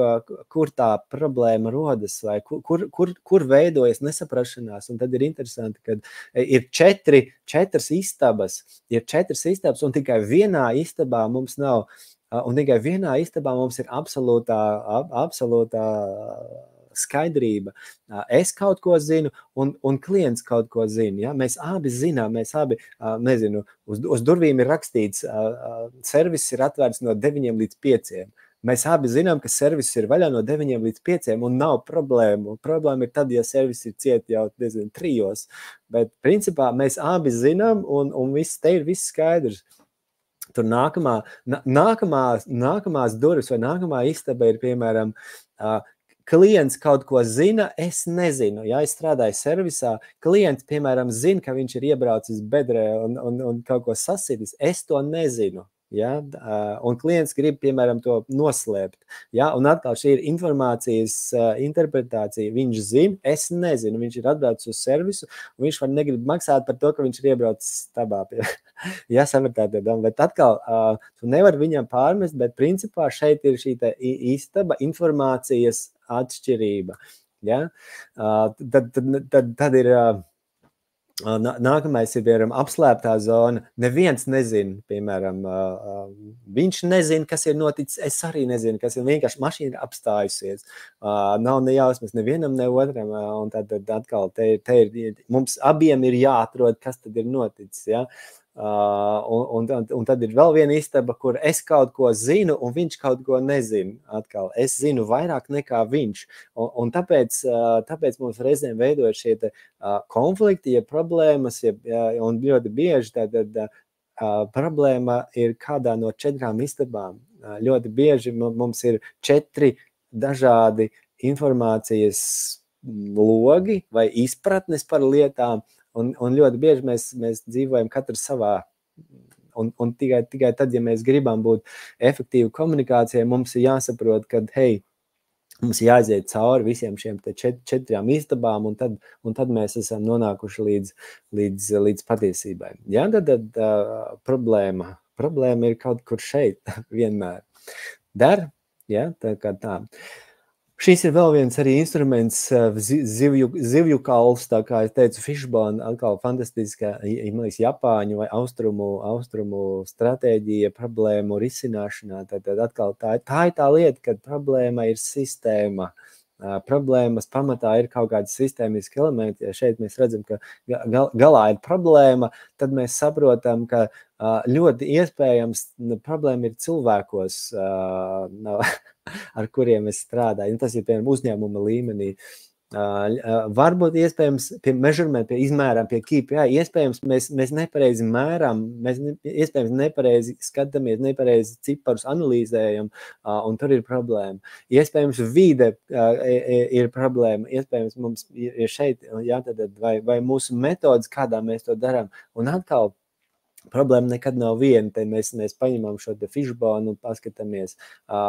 kur tā problēma rodas, vai kur veidojas nesaprašanās. Un tad ir interesanti, ka ir četras istabas, un tikai vienā istabā mums nav, un tikai vienā istabā mums ir absolūtā skaidrība. Es kaut ko zinu, un klients kaut ko zina. Ja? Mēs abi zinām, nezinu, uz durvīm ir rakstīts, servis ir atvērts no 9 līdz 5. Mēs abi zinām, ka servis ir vaļā no 9 līdz 5 un nav problēmu. Problēma ir tad, ja servis ir ciet jau 3. Bet principā mēs abi zinām, un viss te ir viss skaidrs. Tur nākamās durvis vai nākamā istaba ir, piemēram, klients kaut ko zina, es nezinu. Ja es strādāju servisā, klients, piemēram, zina, ka viņš ir iebraucis bedrē un kaut ko sasitis. Es to nezinu. Ja? Un klients grib, piemēram, to noslēpt. Ja? Un atkal šī ir informācijas interpretācija. Viņš zina, es nezinu. Viņš ir atbraucis uz servisu, un viņš var negrib maksāt par to, ka viņš ir iebraucis stabā. Ja, sapratāt, bet atkal tu nevari viņam pārmest, bet principā šeit ir šī istaba informācijas atšķirība. Ja? Tad ir nākamais ir, piemēram, apslēptā zona. Neviens nezina, piemēram, viņš nezina, kas ir noticis, es arī nezinu, kas ir vienkārši mašīna ir apstājusies. Nav ne jausmas nevienam, ne otram, un tad atkal te ir, mums abiem ir jāatrod, kas tad ir noticis, ja? Un tad ir vēl viena istaba, kur es kaut ko zinu, un viņš kaut ko nezina. Atkal, es zinu vairāk nekā viņš. Un tāpēc mums reizēm veidojas šie konflikti, ja problēmas, un ļoti bieži tad problēma ir kādā no 4 istabām. Ļoti bieži mums ir 4 dažādi informācijas logi vai izpratnes par lietām, un ļoti bieži mēs dzīvojam katrs savā. Un tikai tad, ja mēs gribam būt efektīvi komunikācijai, mums ir jāsaprot, ka, hei, mums jāaiziet cauri visiem šiem 4 istabām, un tad mēs esam nonākuši līdz patiesībai. Ja? Tad problēma ir kaut kur šeit vienmēr. Ja? Tā. Šis ir vēl viens arī instruments, zivju kauls, tā kā es teicu, fishbone, atkal fantastiska, Japāņu vai austrumu stratēģija problēmu risināšanā. Tad atkal tā ir tā lieta, kad problēma ir sistēma. Problēmas pamatā ir kaut kādi sistēmiski elementi. Ja šeit mēs redzam, ka galā ir problēma, tad mēs saprotam, ka ļoti iespējams problēma ir cilvēkos, ar kuriem es strādāju. Tas ir, piemēram, uzņēmuma līmenī. Varbūt iespējams pie measurement, pie izmērām, pie KPI, iespējams mēs nepareizi mēram, mēs iespējams nepareizi skatāmies, nepareizi ciparus analīzējam, un tur ir problēma. Iespējams vide ir problēma, iespējams mums ir šeit, vai mūsu metodas, kādā mēs to darām, un atkal problēma nekad nav viena, te mēs paņemam šo fishbone un paskatāmies.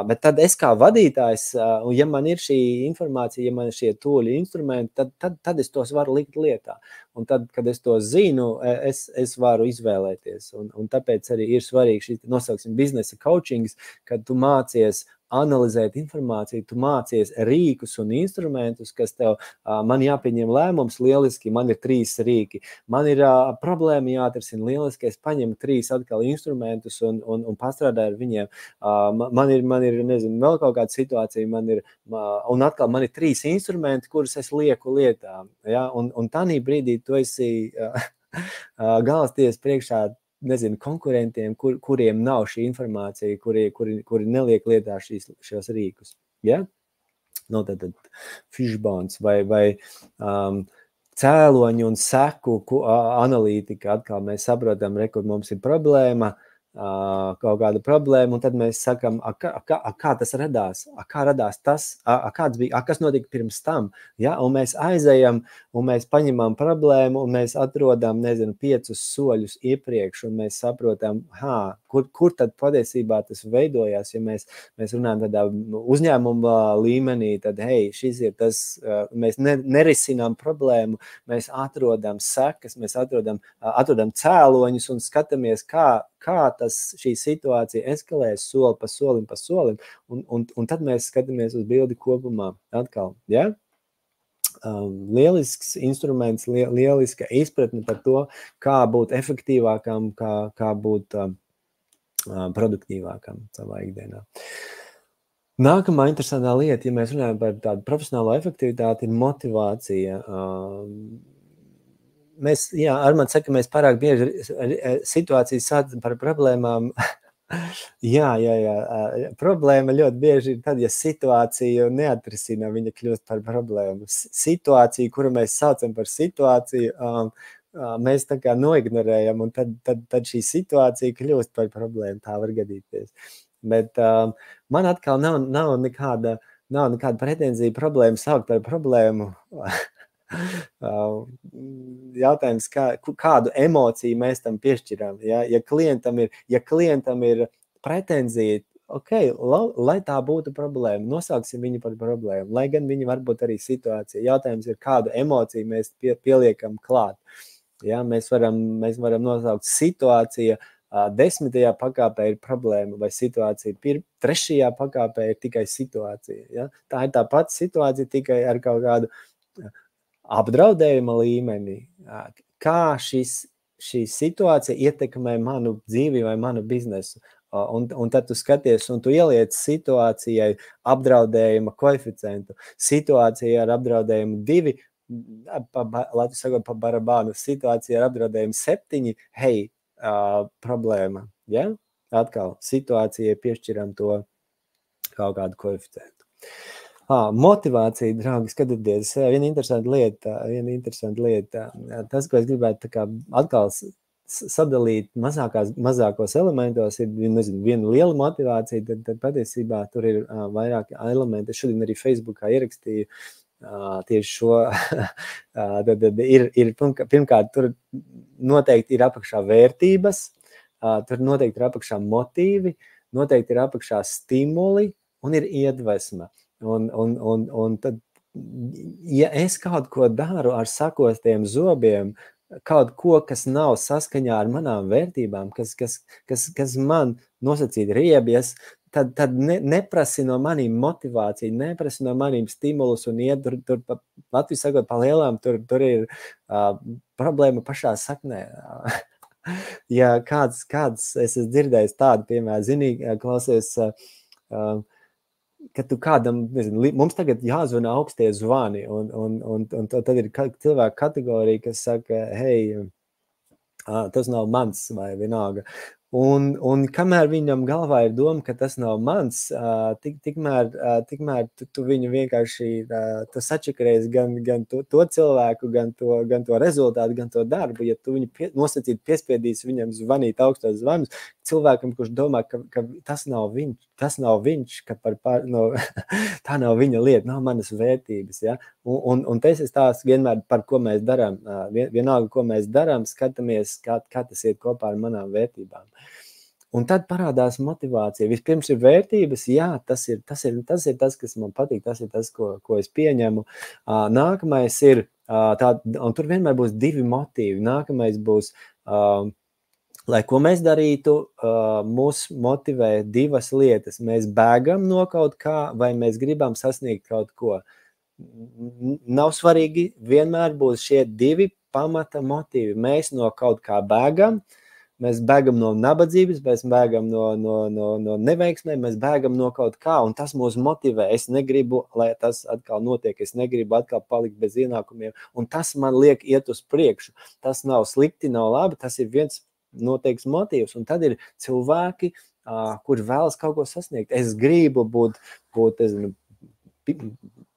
Bet tad es kā vadītājs, un ja man ir šī informācija, ja man ir šie tūļi instrumenti, tad es tos varu likt lietā. Un tad, kad es to zinu, es varu izvēlēties. Un tāpēc arī ir svarīgi šī, nosauksim, biznesa coachings, kad tu mācies analizēt informāciju, tu mācies rīkus un instrumentus, kas tev, man jāpieņem lēmums, lieliski, man ir 3 rīki. Man ir problēma jāatrisina, lieliski, es paņemu 3 atkal instrumentus un pastrādāju ar viņiem. Man ir, nezinu, vēl kaut kāda situācija, un atkal man ir 3 instrumenti, kurus es lieku lietā. Ja? Un tādī brīdī tu esi galasties priekšā, nezinu, konkurentiem, kuriem nav šī informācija, kuri neliek lietā šos rīkus. Ja? No, tad fishbones vai cēloņu un seku analītika. Atkal mēs saprotam, kur mums ir problēma, kaut kāda problēma, un tad mēs sakam, kā tas radās, kā radās tas, kas notika pirms tam, ja? Un mēs aizejam, un mēs paņemam problēmu, un mēs atrodam, nezinu, 5 soļus iepriekš, un mēs saprotam, kur tad patiesībā tas veidojās, ja mēs runājam tādā uzņēmuma līmenī, tad, hei, šis ir tas, mēs nerisinām problēmu, mēs atrodam sekas, mēs atrodam cēloņus un skatāmies, kā šī situācija eskalēs soli pa solim, un tad mēs skatāmies uz bildi kopumā atkal, ja? Lielisks instruments, lieliska izpratne par to, kā būt efektīvākam, kā būt produktīvākam savā ikdienā. Nākamā interesantā lieta, ja mēs runājam par tādu profesionālo efektivitāti, ir motivācija. Armand saka, mēs pārāk bieži situācijas saucam par problēmām. Jā. Problēma ļoti bieži ir tad, ja situāciju neatrisina, viņa kļūst par problēmu. Situāciju, kuru mēs saucam par situāciju, mēs tā kā noignorējam, un tad šī situācija kļūst par problēmu. Tā var gadīties. Bet man atkal nav nekāda pretenzija problēmu saukt par problēmu. Jautājums, kādu emociju mēs tam piešķiram. Ja klientam ir pretenzija, lai tā būtu problēma, nosauksim viņu par problēmu, lai gan viņa varbūt arī situācija. Jautājums ir, kādu emociju mēs pieliekam klāt. Ja, mēs varam nosaukt situācija, 10. pakāpē ir problēma, vai situācija 3. pakāpē ir tikai situācija. Ja? Tā ir tā pati situācija, tikai ar kaut kādu apdraudējuma līmenī, kā šī situācija ietekmē manu dzīvi vai manu biznesu. Un tad tu skaties un tu ieliec situācijai apdraudējuma koeficientu. Situācija ar apdraudējumu 2, lai tu sakot pa barabānu, situācija ar apdraudējumu 7, problēma. Ja? Atkal situācijai piešķiram to kaut kādu koeficientu. Motivācija, draugi, skatieties, viena interesanta lieta. Tas, ko es gribētu tā kā atkal sadalīt mazākos elementos, ir viena liela motivācija, tad patiesībā tur ir vairāki elementi. Es šodien arī Facebookā ierakstīju tieši šo. Tad ir pirmkārt, tur noteikti ir apakšā vērtības, tur noteikti ir apakšā motīvi, noteikti ir apakšā stimuli un ir iedvesma. Un tad, ja es kaut ko daru ar sakostiem zobiem, kaut ko, kas nav saskaņā ar manām vērtībām, kas man nosacīt riebjas, tad neprasi no manīm motivāciju, neprasi no manīm stimulus un iet tur Latvijas sakot pa lielām, tur ir problēma pašā saknē. Ja kāds es esmu dzirdējis tādu, piemēram, zinīgi, klausies, ka tu kādam, mums tagad jāzvana augstie zvani, un tad ir cilvēku kategorija, kas saka, hei, tas nav mans vai vienalga. Un kamēr viņam galvā ir doma, ka tas nav mans, tikmēr tu viņu vienkārši sačakarēs gan to cilvēku, gan to rezultātu, gan to darbu. Ja tu viņu nosacīt, piespiedīsi viņam zvanīt augstos zvanus, cilvēkam, kurš domā, ka tas nav viņš, ka tā nav viņa lieta, nav manas vērtības. Ja? Un tas ir tās vienmēr, par ko mēs darām. Vienalga, ko mēs darām, skatāmies, kā tas iet kopā ar manām vērtībām. Un tad parādās motivācija. Vispirms ir vērtības, jā, tas ir tas, kas man patīk, tas ir tas, ko es pieņemu. Nākamais ir, un tur vienmēr būs 2 motīvi. Nākamais būs, lai ko mēs darītu, mūs motivē 2 lietas. Mēs bēgam no kaut kā, vai mēs gribam sasniegt kaut ko. Nav svarīgi, vienmēr būs šie 2 pamata motīvi. Mēs no kaut kā bēgam. Mēs bēgam no nabadzības, mēs bēgam no neveiksmēm, mēs bēgam no kaut kā, un tas mūs motivē. Es negribu, lai tas atkal notiek, es negribu atkal palikt bez ienākumiem, un tas man liek iet uz priekšu. Tas nav slikti, nav labi, tas ir viens noteikts motīvs, un tad ir cilvēki, kuri vēlas kaut ko sasniegt. Es gribu būt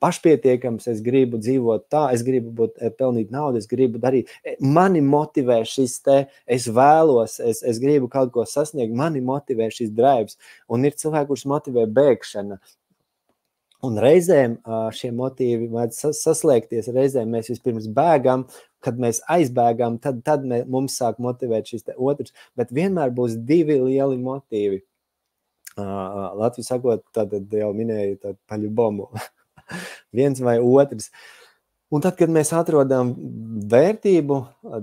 pašpietiekams, es gribu dzīvot tā, es gribu pelnīt naudu, es gribu darīt. Mani motivē šis es vēlos, es gribu kaut ko sasniegt, mani motivē šis drives. Un ir cilvēki, kurus motivē bēgšana. Un reizēm šie motīvi vajadz saslēgties, reizēm mēs vispirms bēgam, kad mēs aizbēgam, tad mums sāk motivēt šis otrs, bet vienmēr būs 2 lieli motīvi. Latvijas sakot, tad jau minēju paļubomu. Viens vai otrs. Un tad, kad mēs atrodam vērtību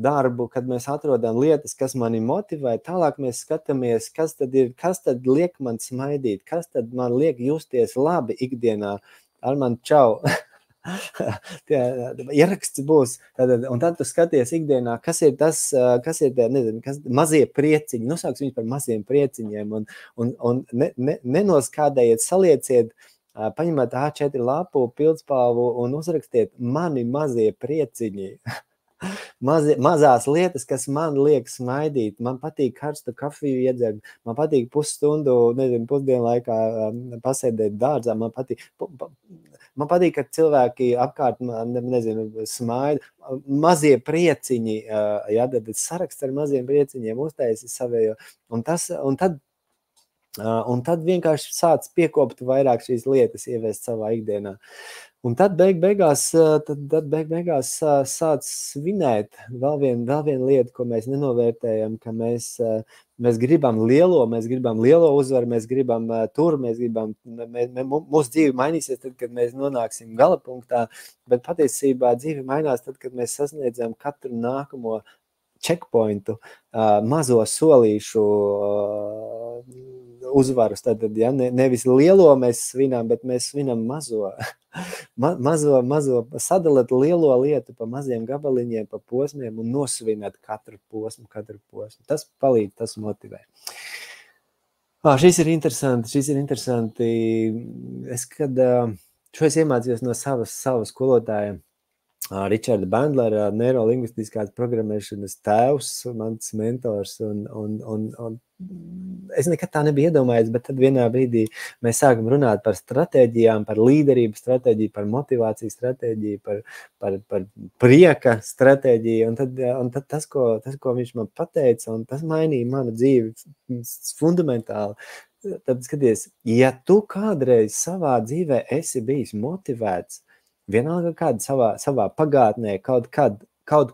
darbu, kad mēs atrodam lietas, kas mani motivē, tālāk mēs skatāmies, kas tad liek man smaidīt, kas tad man liek justies labi ikdienā. Armand, čau! Ieraksts būs, un tad tu skaties ikdienā, kas ir tas, mazie prieciņi, nosauks viņus par maziem prieciņiem, un nenoskādējiet, salieciet, paņemiet A4 lapu, pildspalvu un uzrakstiet mani mazie prieciņi. Mazās lietas, kas man liek smaidīt. Man patīk karstu kafiju iedzert, man patīk pusstundu, pusdienu laikā pasēdēt dārzā, man patīk, ka cilvēki apkārt, smaida. Mazie prieciņi, tad saraksts ar maziem prieciņiem uztaisi savējo. Un tad vienkārši sāc piekopt vairāk šīs lietas, ieviest savā ikdienā. Un tad beigās sāc svinēt vēl vienu lietu, ko mēs nenovērtējam, ka mēs gribam lielo uzvaru, mēs gribam mūsu dzīve mainīsies tad, kad mēs nonāksim gala punktā, bet patiesībā dzīve mainās tad, kad mēs sasniedzam katru nākamo checkpointu, mazo solīšu uzvarus. Tad, ja, nevis lielo mēs svinām, bet mēs svinam mazo. mazo sadalot lielo lietu pa maziem gabaliņiem, pa posmiem un nosvināt katru posmu. Tas palīdz, tas motivē. Šis ir interesanti. Šo es iemācījos no sava skolotāja, Richarda Bandlera, neirolingvistiskās programmēšanas tēvs, mans mentors, un es nekad tā nebija iedomājies, bet tad vienā brīdī mēs sākam runāt par stratēģijām, par līderības stratēģiju, par motivācijas stratēģiju, par prieka stratēģiju, un tad tas, ko viņš man pateica, un tas mainīja manu dzīvi fundamentāli. Tad skaties, ja tu kādreiz savā dzīvē esi bijis motivēts, vienalga kāda savā pagātnē, kaut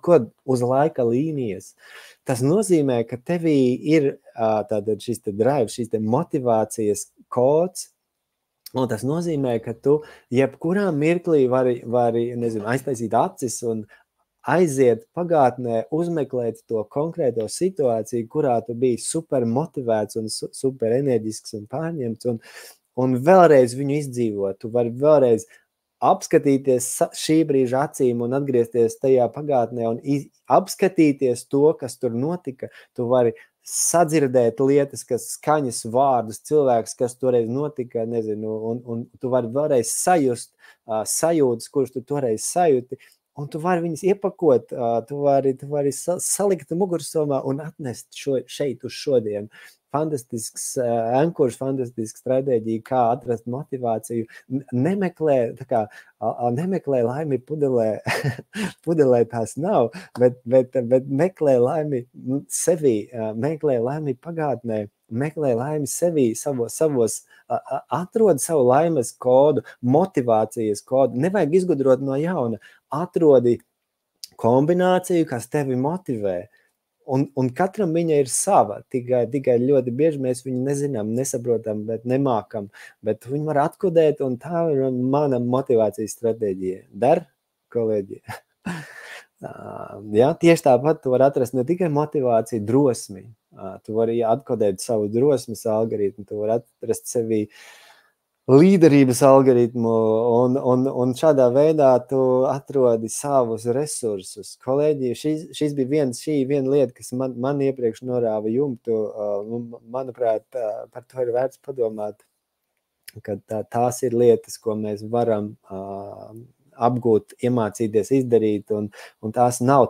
ko uz laika līnijas, tas nozīmē, ka tevī ir šis drive, šis motivācijas kods, un tas nozīmē, ka tu jebkurā mirklī vari aiztaisīt acis un aiziet pagātnē, uzmeklēt to konkrēto situāciju, kurā tu biji super motivēts un super enerģisks un pārņemts, un vēlreiz viņu izdzīvot. Tu vari vēlreiz apskatīties šī brīža acīm un atgriezties tajā pagātnē un apskatīties to, kas tur notika. Tu vari sadzirdēt lietas, kas skaņas vārdus, cilvēks, kas toreiz notika, un tu vari vēlreiz sajust sajūtas, kuras tu toreiz sajūti, un tu vari viņas iepakot, tu vari salikt mugursomā un atnest šeit uz šodien. Fantastisks ankurs, fantastisks stratēģija, kā atrast motivāciju. Nemeklē laimi pudelē tās nav, bet meklē laimi sevī, meklē laimi pagātnē, meklē laimi sevī, savos atrod savu laimes kodu, motivācijas kodu. Nevajag izgudrot no jauna. Atrodi kombināciju, kas tevi motivē. Un katram viņa ir sava, tikai ļoti bieži mēs viņu nezinām, nesaprotam, bet nemākam, bet viņu var atkodēt, un tā ir mana motivācijas stratēģija. Dar, kolēģi? Jā, tieši tāpat tu vari atrast ne tikai motivāciju, drosmi. Tu vari atkodēt savu drosmes algoritmu, tu vari atrast sevi līderības algoritmu, un šādā veidā tu atrodi savus resursus. Kolēģi, šī bija viena lieta, kas man iepriekš norāva jumtu. Manuprāt, par to ir vērts padomāt, ka tās ir lietas, ko mēs varam apgūt, iemācīties izdarīt, un tā nav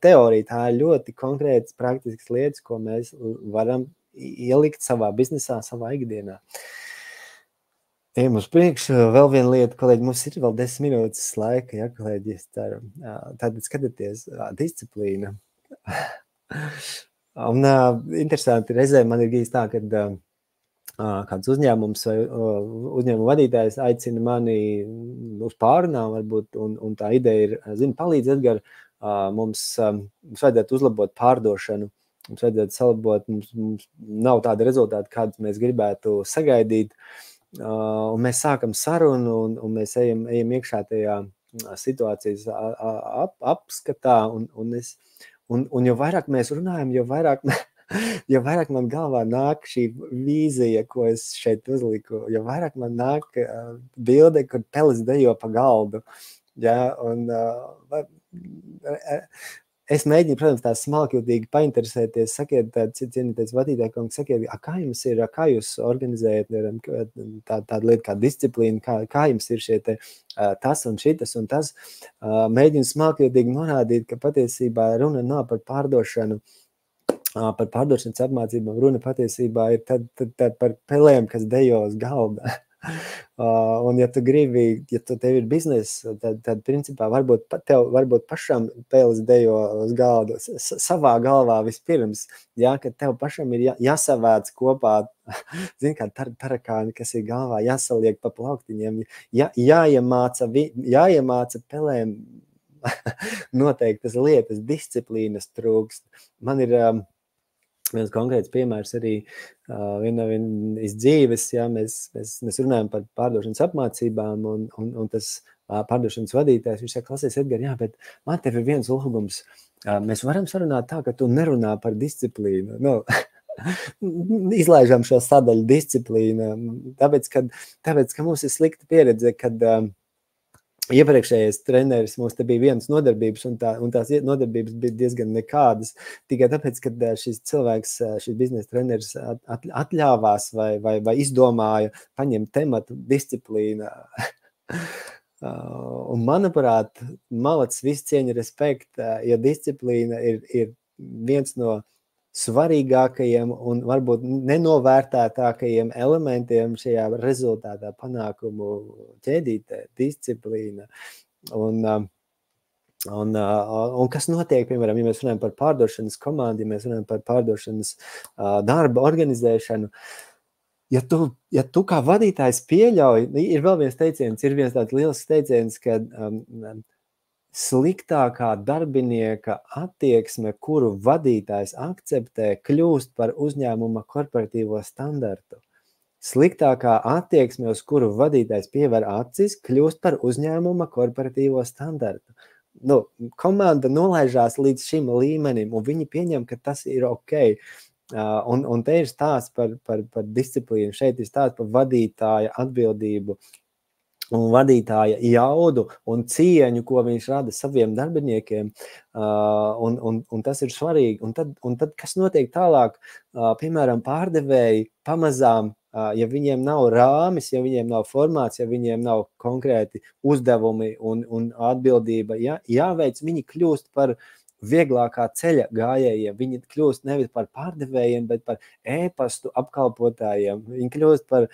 teorija, tā ir ļoti konkrētas praktiskas lietas, ko mēs varam ielikt savā biznesā, savā ikdienā. Ejam uz priekšu, vēl viena lieta, kolēģi, mums ir vēl 10 minūtes laika, ja, kolēģi, tātad skatieties, disciplīna. Un interesanti, reizēm man ir bijis tā, kad kāds uzņēmums vai uzņēmuma vadītājs aicina mani uz pārunām, varbūt, un tā ideja ir, palīdz, Edgar, mums vajadzētu uzlabot pārdošanu, mums vajadzētu salabot, mums nav tāda rezultāta, kādus mēs gribētu sagaidīt. Un mēs sākam sarunu, un mēs ejam iekšā tajā situācijas apskatā, un jo vairāk mēs runājam, jo vairāk man galvā nāk šī vīzija, ko es šeit uzliku, jo vairāk man nāk bilde, kur pelis dejo pa galdu. Ja, un es mēģinu, protams, tā smalkjūtīgi painteresēties, sakiet, cienītais vadītāji, kungs, sakiet, kā jums ir, kā jūs organizējat tāda lieta kā disciplīna, kā jums ir šie te tas un šitas un tas. Mēģinu smalkjūtīgi norādīt, ka patiesībā runa nav par pārdošanu, par pārdošanas apmācībām, runa patiesībā ir tad par pelēm, kas dejo uz galda. Un ja tu gribi, ja tev ir biznesa, tad principā varbūt pašam peles dejo uz galdu, savā galvā vispirms, ja, ka tev pašam ir jāsavāc kopā, zini, kā tarakāni, kas ir galvā, jāsaliek pa plauktiņiem, jāiemāca pelēm noteiktas lietas, disciplīnas trūkst. Man ir viens konkrēts piemērs arī iz dzīves, ja, mēs runājam par pārdošanas apmācībām, un tas pārdošanas vadītājs, viņš saka, klausies, Edgar, jā, bet man tev ir viens lūgums. Mēs varam sarunāt tā, ka tu nerunā par disciplīnu. Nu, izlaižam šo sadaļu disciplīnu, tāpēc, ka mums ir slikta pieredze, kad iepriekšējais treneris mums te bija vienas nodarbības, un tās nodarbības bija diezgan nekādas, tikai tāpēc, ka šis cilvēks, šis biznesa treneris atļāvās vai izdomāja paņemt tematu disciplīna. Un manuprāt, malacis, viss cieņa, respekt, ja disciplīna ir viens no svarīgākajiem un varbūt nenovērtētākajiem elementiem šajā rezultātā panākumu ķēdītē, disciplīna. Un kas notiek, piemēram, ja mēs runājam par pārdošanas komandu, ja mēs runājam par pārdošanas darba organizēšanu, ja tu kā vadītājs pieļauj, ir vēl viens teiciens, ir viens tāds liels teiciens, ka sliktākā darbinieka attieksme, kuru vadītājs akceptē, kļūst par uzņēmuma korporatīvo standartu. Sliktākā attieksme, uz kuru vadītājs piever acis, kļūst par uzņēmuma korporatīvo standartu. Nu, komanda nolaižās līdz šim līmenim, un viņi pieņem, ka tas ir ok. Un te ir stāsts par disciplīnu, šeit ir stāsts par vadītāja atbildību, un vadītāja jaudu un cieņu, ko viņš rada saviem darbiniekiem, un tas ir svarīgi. Un tad kas notiek tālāk, piemēram, pārdevēji pamazām, ja viņiem nav rāmis, ja viņiem nav formāts, ja viņiem nav konkrēti uzdevumi un atbildība, jāveic, viņi kļūst par vieglākā ceļa gājējiem. Viņi kļūst nevis par pārdevējiem, bet par e-pastu apkalpotājiem. Viņi kļūst par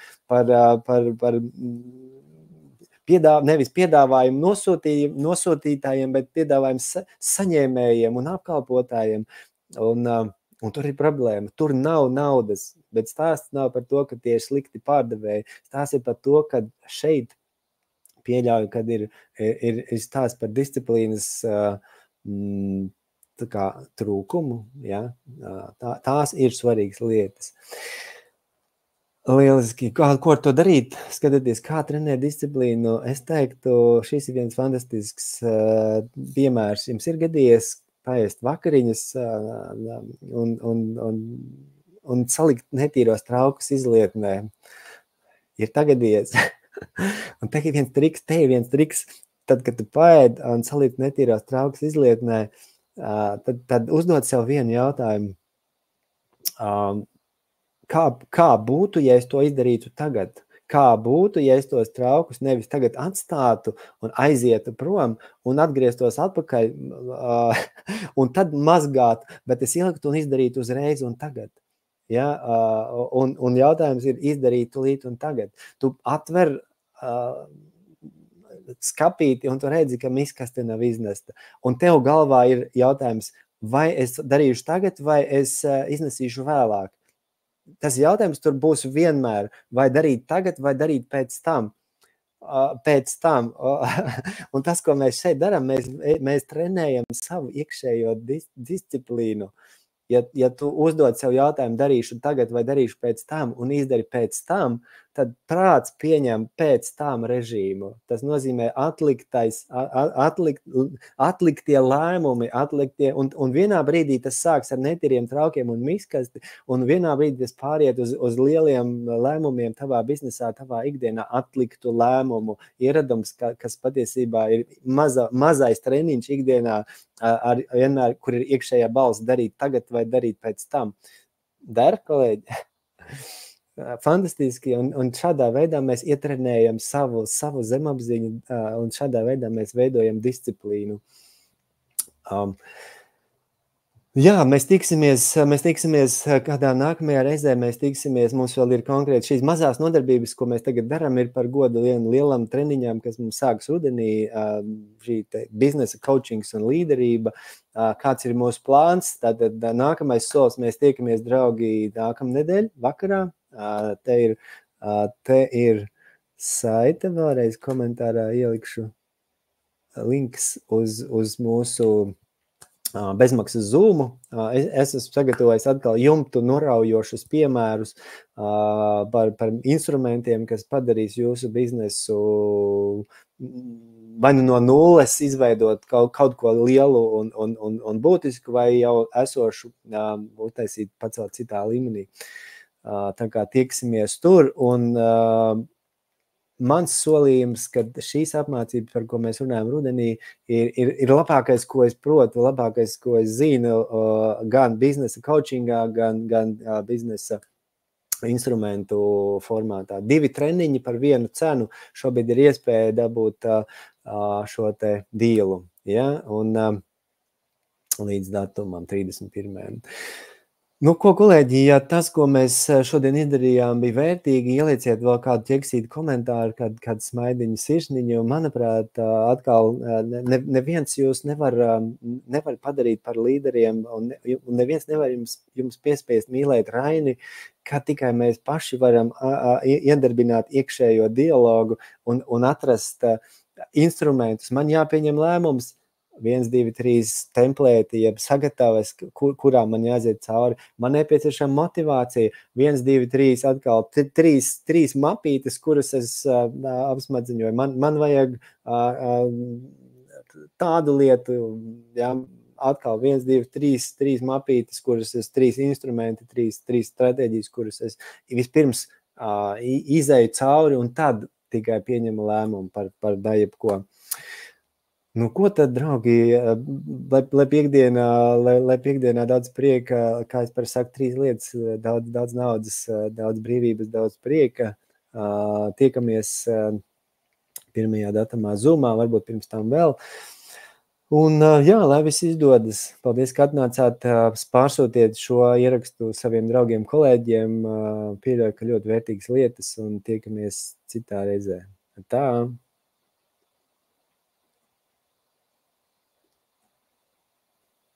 nevis piedāvājumu nosūtītājiem, bet piedāvājumu saņēmējiem un apkalpotājiem. Un tur ir problēma. Tur nav naudas, bet stāsts nav par to, ka tie ir slikti pārdevēji. Stāsts ir par to, ka šeit pieļauju, kad ir stāsts par disciplīnas trūkumu. Ja? Tās ir svarīgas lietas. Lieliski. Ko ar to darīt? Skatoties, kā trenēt disciplīnu, es teiktu, šis ir viens fantastisks piemērs. Jums ir gadījies paēst vakariņas un salikt netīros traukus izlietnē. Ir tagadījies. Un te ir viens triks, tad, kad tu paēd un salikt netīros traukus izlietnē, tad uzdod sev vienu jautājumu. Kā būtu, ja es to izdarītu tagad? Kā būtu, ja es tos traukus nevis tagad atstātu un aizietu prom un atgrieztos atpakaļ un tad mazgātu, bet es ieliktu un izdarītu uzreiz un tagad. Ja? Un jautājums ir izdarīt tūlīt un tagad. Tu atver skapīti un tu redzi, ka miskaste nav iznesta. Un tev galvā ir jautājums, vai es darīšu tagad, vai es iznesīšu vēlāk. Tas jautājums tur būs vienmēr, vai darīt tagad, vai darīt pēc tam. Un tas, ko mēs šeit darām, mēs trenējam savu iekšējo disciplīnu. Ja tu uzdod sev jautājumu, darīšu tagad vai darīšu pēc tam un izdari pēc tam, tad prāts pieņem pēc tām režīmu. Tas nozīmē atliktie lēmumi, un vienā brīdī tas sāks ar netīriem traukiem un miskasti, un vienā brīdī tas pāriet uz lieliem lēmumiem tavā biznesā, tavā ikdienā, atliktu lēmumu ieradums, kas patiesībā ir mazais treniņš ikdienā, vienmēr, kur ir iekšējā balss darīt tagad vai darīt pēc tam. Der, kolēģi? Fantastiski, un šādā veidā mēs ietrenējam savu zemapziņu, un šādā veidā mēs veidojam disciplīnu. Jā, mēs tiksimies kādā nākamajā reizē, mums vēl ir konkrēti šīs mazās nodarbības, ko mēs tagad darām, ir par godu lielam treniņām, kas mums sāks rudenī, šī biznesa coachings un līderība, kāds ir mūsu plāns, tātad nākamais solis, mēs tiekamies, draugi, nākamnedēļ vakarā, te ir saite, vēlreiz komentārā ielikšu links uz mūsu bezmaksas Zoomu. Es esmu sagatavojis atkal jumtu noraujošus piemērus par instrumentiem, kas padarīs jūsu biznesu vai no nulles izveidot kaut ko lielu un būtisku, vai jau esošu uztaisīt pacelt citā līmenī. Tā kā tiksimies tur, un mans solījums, ka šīs apmācības, par ko mēs runājam rudenī, ir labākais, ko es protu, labākais, ko es zinu, gan biznesa coachingā, gan biznesa instrumentu formātā. 2 treniņi par vienu cenu, šobrīd ir iespēja dabūt šo te dīlu, ja? Un līdz datumam 31. Nu, ko, kolēģi, ja tas, ko mēs šodien izdarījām, bija vērtīgi, ielieciet vēl kādu ķeksītu komentāru, kādu smaidiņu sirsniņu. Manuprāt, atkal neviens jūs nevar padarīt par līderiem, un neviens nevar jums piespiest mīlēt Raini, kā tikai mēs paši varam iedarbināt iekšējo dialogu un atrast instrumentus. Man jāpieņem lēmums, 1, 2, 3 templēti, jeb sagatavas, kurā man jāiziet cauri. Man nepieciešama motivācija. 1, 2, 3, atkal 3 mapītes, kuras es apsmadziņoju. Man vajag tādu lietu, jā, atkal 1, 2, 3 mapītes, kuras es 3 instrumenti, 3 stratēģijas, kuras es vispirms izēju cauri, un tad tikai pieņemu lēmumu par jebko. Nu, ko tad, draugi, lai piekdienā daudz prieka, kā es par saku, 3 lietas, daudz naudas, daudz brīvības, daudz prieka. Tiekamies 1. datumā Zoomā, varbūt pirms tam vēl. Un jā, lai viss izdodas. Paldies, ka atnācāt, pārsūtiet šo ierakstu saviem draugiem, kolēģiem. Pieļauju, ka ļoti vērtīgas lietas, un tiekamies citā reizē. Tā!